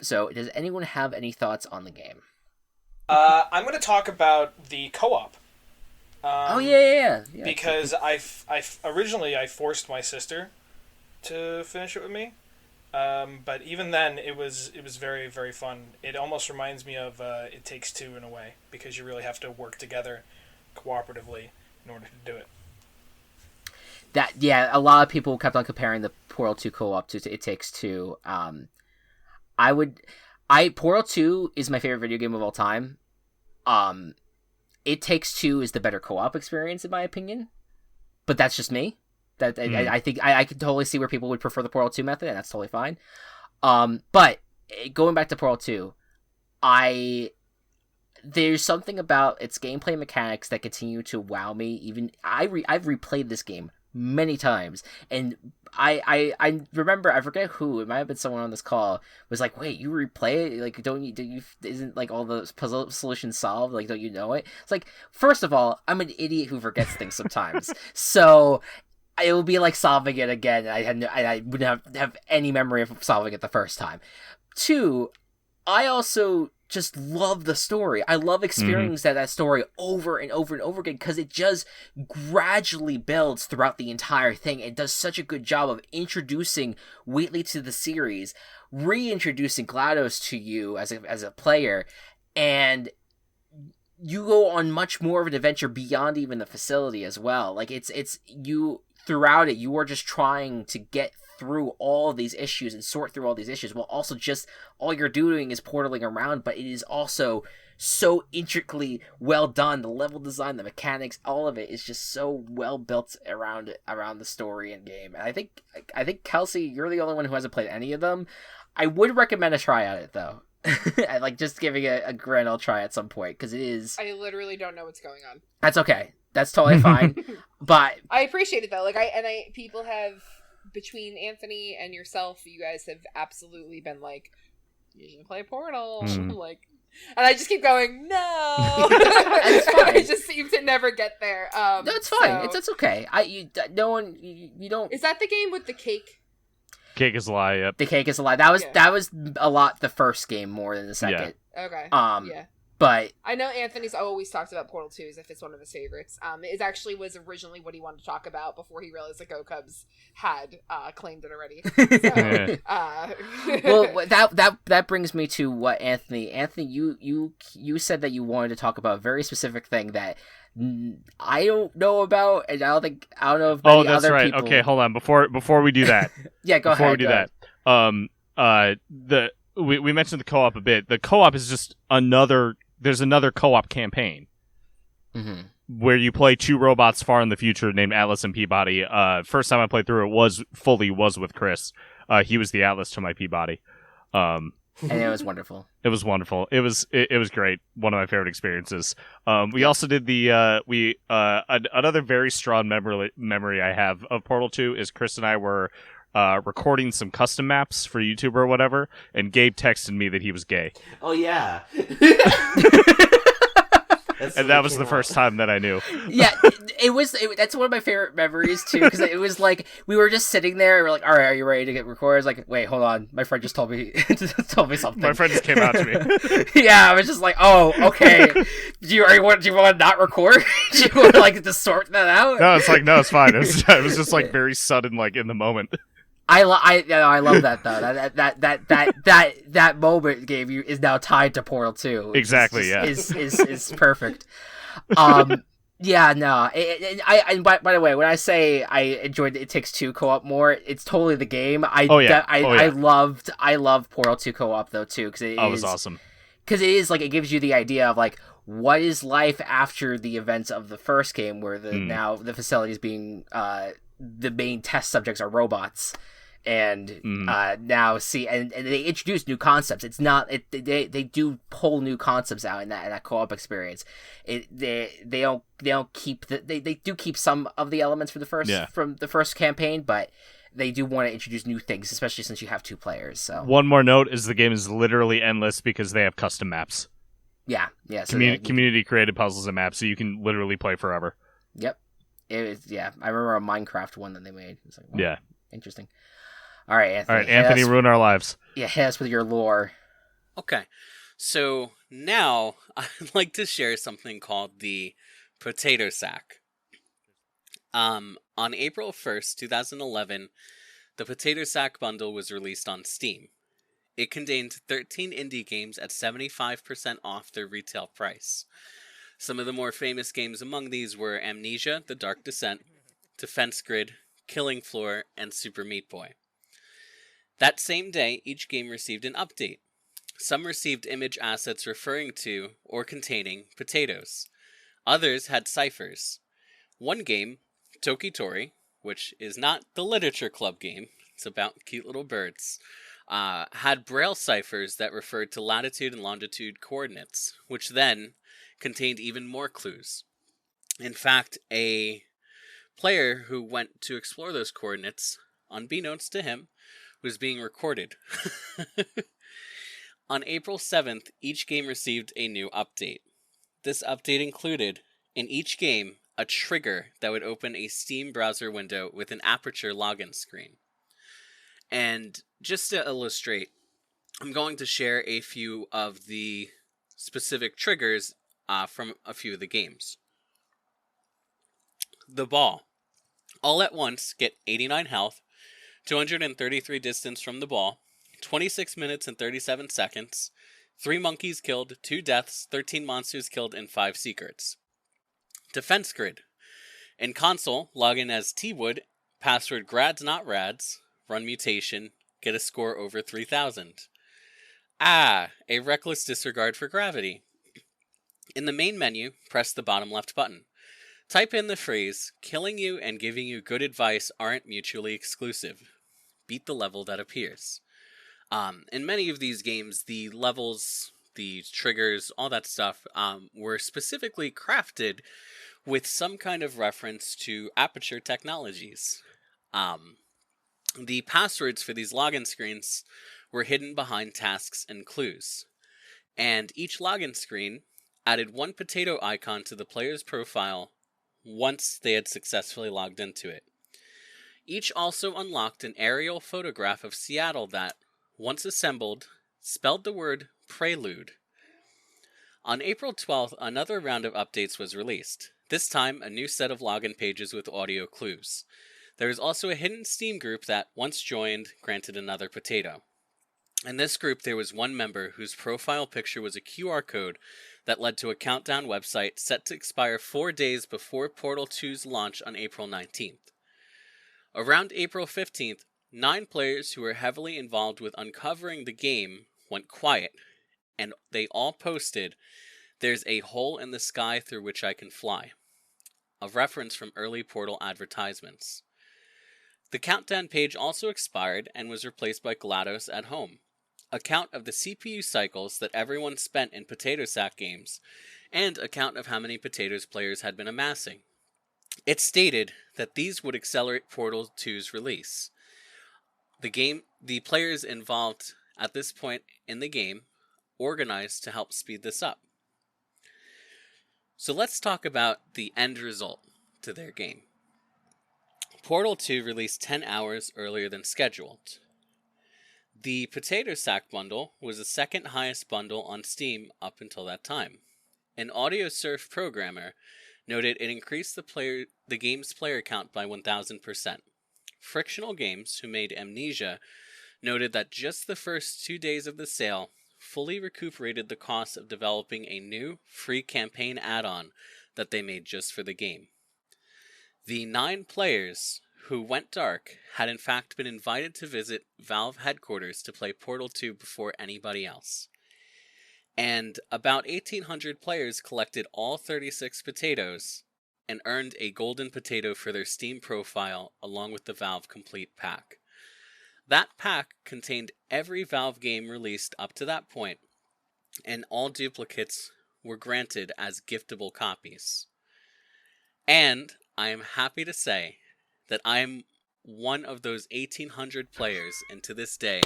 So does anyone have any thoughts on the game? I'm going to talk about the co-op. Yeah. Because I originally forced my sister to finish it with me, but even then it was very, very fun. It almost reminds me of It Takes Two in a way, because you really have to work together cooperatively in order to do it. A lot of people kept on comparing the Portal 2 co-op to It Takes Two. Portal 2 is my favorite video game of all time. It Takes Two is the better co-op experience in my opinion, but that's just me. I think I can totally see where people would prefer the Portal 2 method, and that's totally fine. But going back to Portal 2, there's something about its gameplay mechanics that continue to wow me. Even I've replayed this game many times, and I remember, I forget who, it might have been someone on this call, was like, wait, you replay it? Like, isn't like all the puzzle solutions solved? Like, don't you know it? It's like, first of all, I'm an idiot who forgets things sometimes. So it will be like solving it again. I wouldn't have any memory of solving it the first time. Two, I also just love the story. I love experiencing that story over and over and over again, because it just gradually builds throughout the entire thing. It does such a good job of introducing Wheatley to the series, reintroducing GLaDOS to you as a player, and you go on much more of an adventure beyond even the facility as well. Like it's you throughout it, you are just trying to get through all of these issues and sort through all these issues, while also just all you're doing is portaling around. But it is also so intricately well done. The level design, the mechanics, all of it is just so well built around the story and game. And I think Kelsey, you're the only one who hasn't played any of them. I would recommend a try at it though. I like just giving a grand old try at some point, because it is. I literally don't know what's going on. That's okay. That's totally fine. But I appreciate it though. Like people have, between Anthony and yourself, you guys have absolutely been like You should play Portal. Hmm. Like, and I just keep going, no. It's fine. I just seem to never get there. No, it's fine. So- It's okay. No one, you don't. Is that the game with the cake? Cake is a lie. Yep. The cake is a lie. That was Yeah. that was a lot the first game more than the second. Okay. Yeah. But I know Anthony's always talked about Portal 2 as if it's one of his favorites. It actually was originally what he wanted to talk about before he realized the Go Cubs had claimed it already. So, well, that brings me to what Anthony, you said that you wanted to talk about a very specific thing that I don't know about, and I don't know if many Oh, that's other right. people... Okay, hold on. Before we do that, Yeah, go before ahead. we do that, we mentioned the co-op a bit. The co-op is just there's another co-op campaign Mm-hmm. where you play two robots far in the future named Atlas and Peabody. First time I played through it was with Chris. He was the Atlas to my Peabody. And it was wonderful. It was wonderful. It was great. One of my favorite experiences. We also did another very strong memory I have of Portal 2 is Chris and I were recording some custom maps for YouTube or whatever, and Gabe texted me that he was gay. Oh yeah. And that was the first time that I knew. Yeah, that's one of my favorite memories too, because it was like we were just sitting there, and we're like, all right, are you ready to get recorded? I was like, wait, hold on, my friend just told me something. My friend just came out to me. Yeah, I was just like, oh, okay. Do you want to not record? Do you want to like to sort that out? No, it's fine. It was just like very sudden, like in the moment. I love that though. That moment gave you is now tied to Portal 2. Exactly, yeah. Is perfect. Yeah, no. By the way, when I say I enjoyed It Takes Two co-op more, it's totally the game. I loved Portal 2 co-op though too, because it was awesome. Because it is like it gives you the idea of like what is life after the events of the first game, where now the facility is being the main test subjects are robots. And now and they introduce new concepts. It's not they do pull new concepts out in that co-op experience. They don't keep they do keep some of the elements from the first campaign, but they do want to introduce new things, especially since you have two players. So one more note is the game is literally endless because they have custom maps. Yeah. So community created puzzles and maps, so you can literally play forever. Yep. It was I remember a Minecraft one that they made. It's like, yeah, interesting. All right, Anthony. Anthony, ruin our lives. Yeah, hit us with your lore. Okay, so now I'd like to share something called the Potato Sack. On April 1st, 2011, the Potato Sack bundle was released on Steam. It contained 13 indie games at 75% off their retail price. Some of the more famous games among these were Amnesia: The Dark Descent, Defense Grid, Killing Floor, and Super Meat Boy. That same day, each game received an update. Some received image assets referring to or containing potatoes. Others had ciphers. One game, Tokitori, which is not the literature club game, it's about cute little birds, had braille ciphers that referred to latitude and longitude coordinates, which then contained even more clues. In fact, a player who went to explore those coordinates, unbeknownst to him, was being recorded. On April 7th, each game received a new update. This update included, in each game, a trigger that would open a Steam browser window with an Aperture login screen. And just to illustrate, I'm going to share a few of the specific triggers from a few of the games. The Ball. All at once, get 89 health, 233 distance from the ball, 26 minutes and 37 seconds, 3 monkeys killed, 2 deaths, 13 monsters killed, and 5 secrets. Defense Grid. In console, log in as T-Wood, password grads not rads, run mutation, get a score over 3000. A reckless disregard for gravity. In the main menu, press the bottom left button. Type in the phrase, killing you and giving you good advice aren't mutually exclusive. Beat the level that appears. In many of these games, the levels, the triggers, all that stuff, were specifically crafted with some kind of reference to Aperture technologies. The passwords for these login screens were hidden behind tasks and clues. And each login screen added one potato icon to the player's profile once they had successfully logged into it. Each also unlocked an aerial photograph of Seattle that, once assembled, spelled the word Prelude. On April 12th, another round of updates was released. This time, a new set of login pages with audio clues. There is also a hidden Steam group that, once joined, granted another potato. In this group, there was one member whose profile picture was a QR code that led to a countdown website set to expire 4 days before Portal 2's launch on April 19th. Around April 15th, 9 players who were heavily involved with uncovering the game went quiet, and they all posted, "There's a hole in the sky through which I can fly," a reference from early Portal advertisements. The countdown page also expired and was replaced by GLaDOS at Home, a count of the CPU cycles that everyone spent in potato sack games, and a count of how many potatoes players had been amassing. It stated that these would accelerate Portal 2's release. The players involved at this point in the game organized to help speed this up. So let's talk about the end result to their game. Portal 2 released 10 hours earlier than scheduled. The Potato Sack bundle was the second highest bundle on Steam up until that time. An Audio Surf programmer noted it increased the game's player count by 1,000%. Frictional Games, who made Amnesia, noted that just the first 2 days of the sale fully recuperated the cost of developing a new, free campaign add-on that they made just for the game. The 9 players who went dark had in fact been invited to visit Valve headquarters to play Portal 2 before anybody else. And about 1,800 players collected all 36 potatoes and earned a golden potato for their Steam profile along with the Valve Complete pack. That pack contained every Valve game released up to that point, and all duplicates were granted as giftable copies. And I am happy to say that I am one of those 1,800 players, and to this day,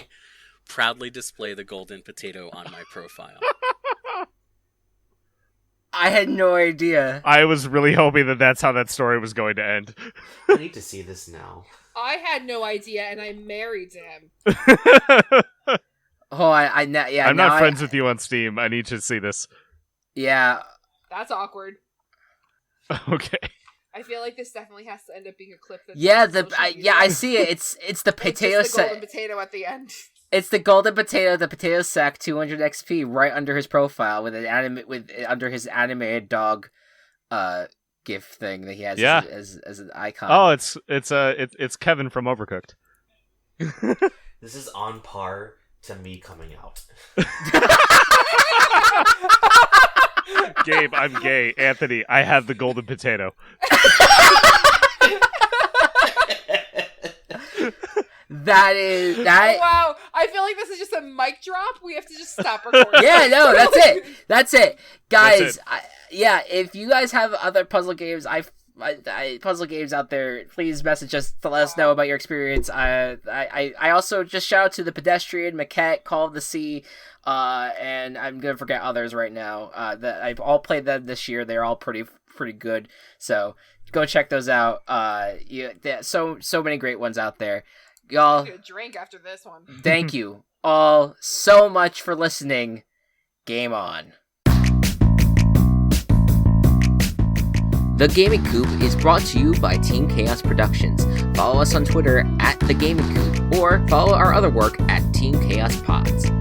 proudly display the golden potato on my profile. I had no idea. I was really hoping that that's how that story was going to end. I need to see this now. I had no idea, and I married him. Oh, I'm not friends with you on Steam. I need to see this. Yeah. That's awkward. Okay. I feel like this definitely has to end up being a clip. That's I see it. It's the potato it's just the sack. golden potato at the end. It's the golden potato, the potato sack, 200 XP, right under his profile with under his animated dog, GIF thing that he has as an icon. Oh, it's Kevin from Overcooked. This is on par to me coming out. Gabe, I'm gay. Anthony, I have the golden potato. That. Oh, wow, I feel like this is just a mic drop. We have to just stop recording. Yeah, no, that's it, guys. If you guys have other puzzle games, puzzle games out there, please message us to let us know about your experience. I also just shout out to The Pedestrian, Maquette, Call of the Sea, and I'm gonna forget others right now. That I've all played them this year. They're all pretty good. So go check those out. So many great ones out there. Y'all, get a drink after this one. Thank you all so much for listening. Game on. The Gaming Coop is brought to you by Team Chaos Productions. Follow us on Twitter at The Gaming Coop, or follow our other work at Team Chaos Pods.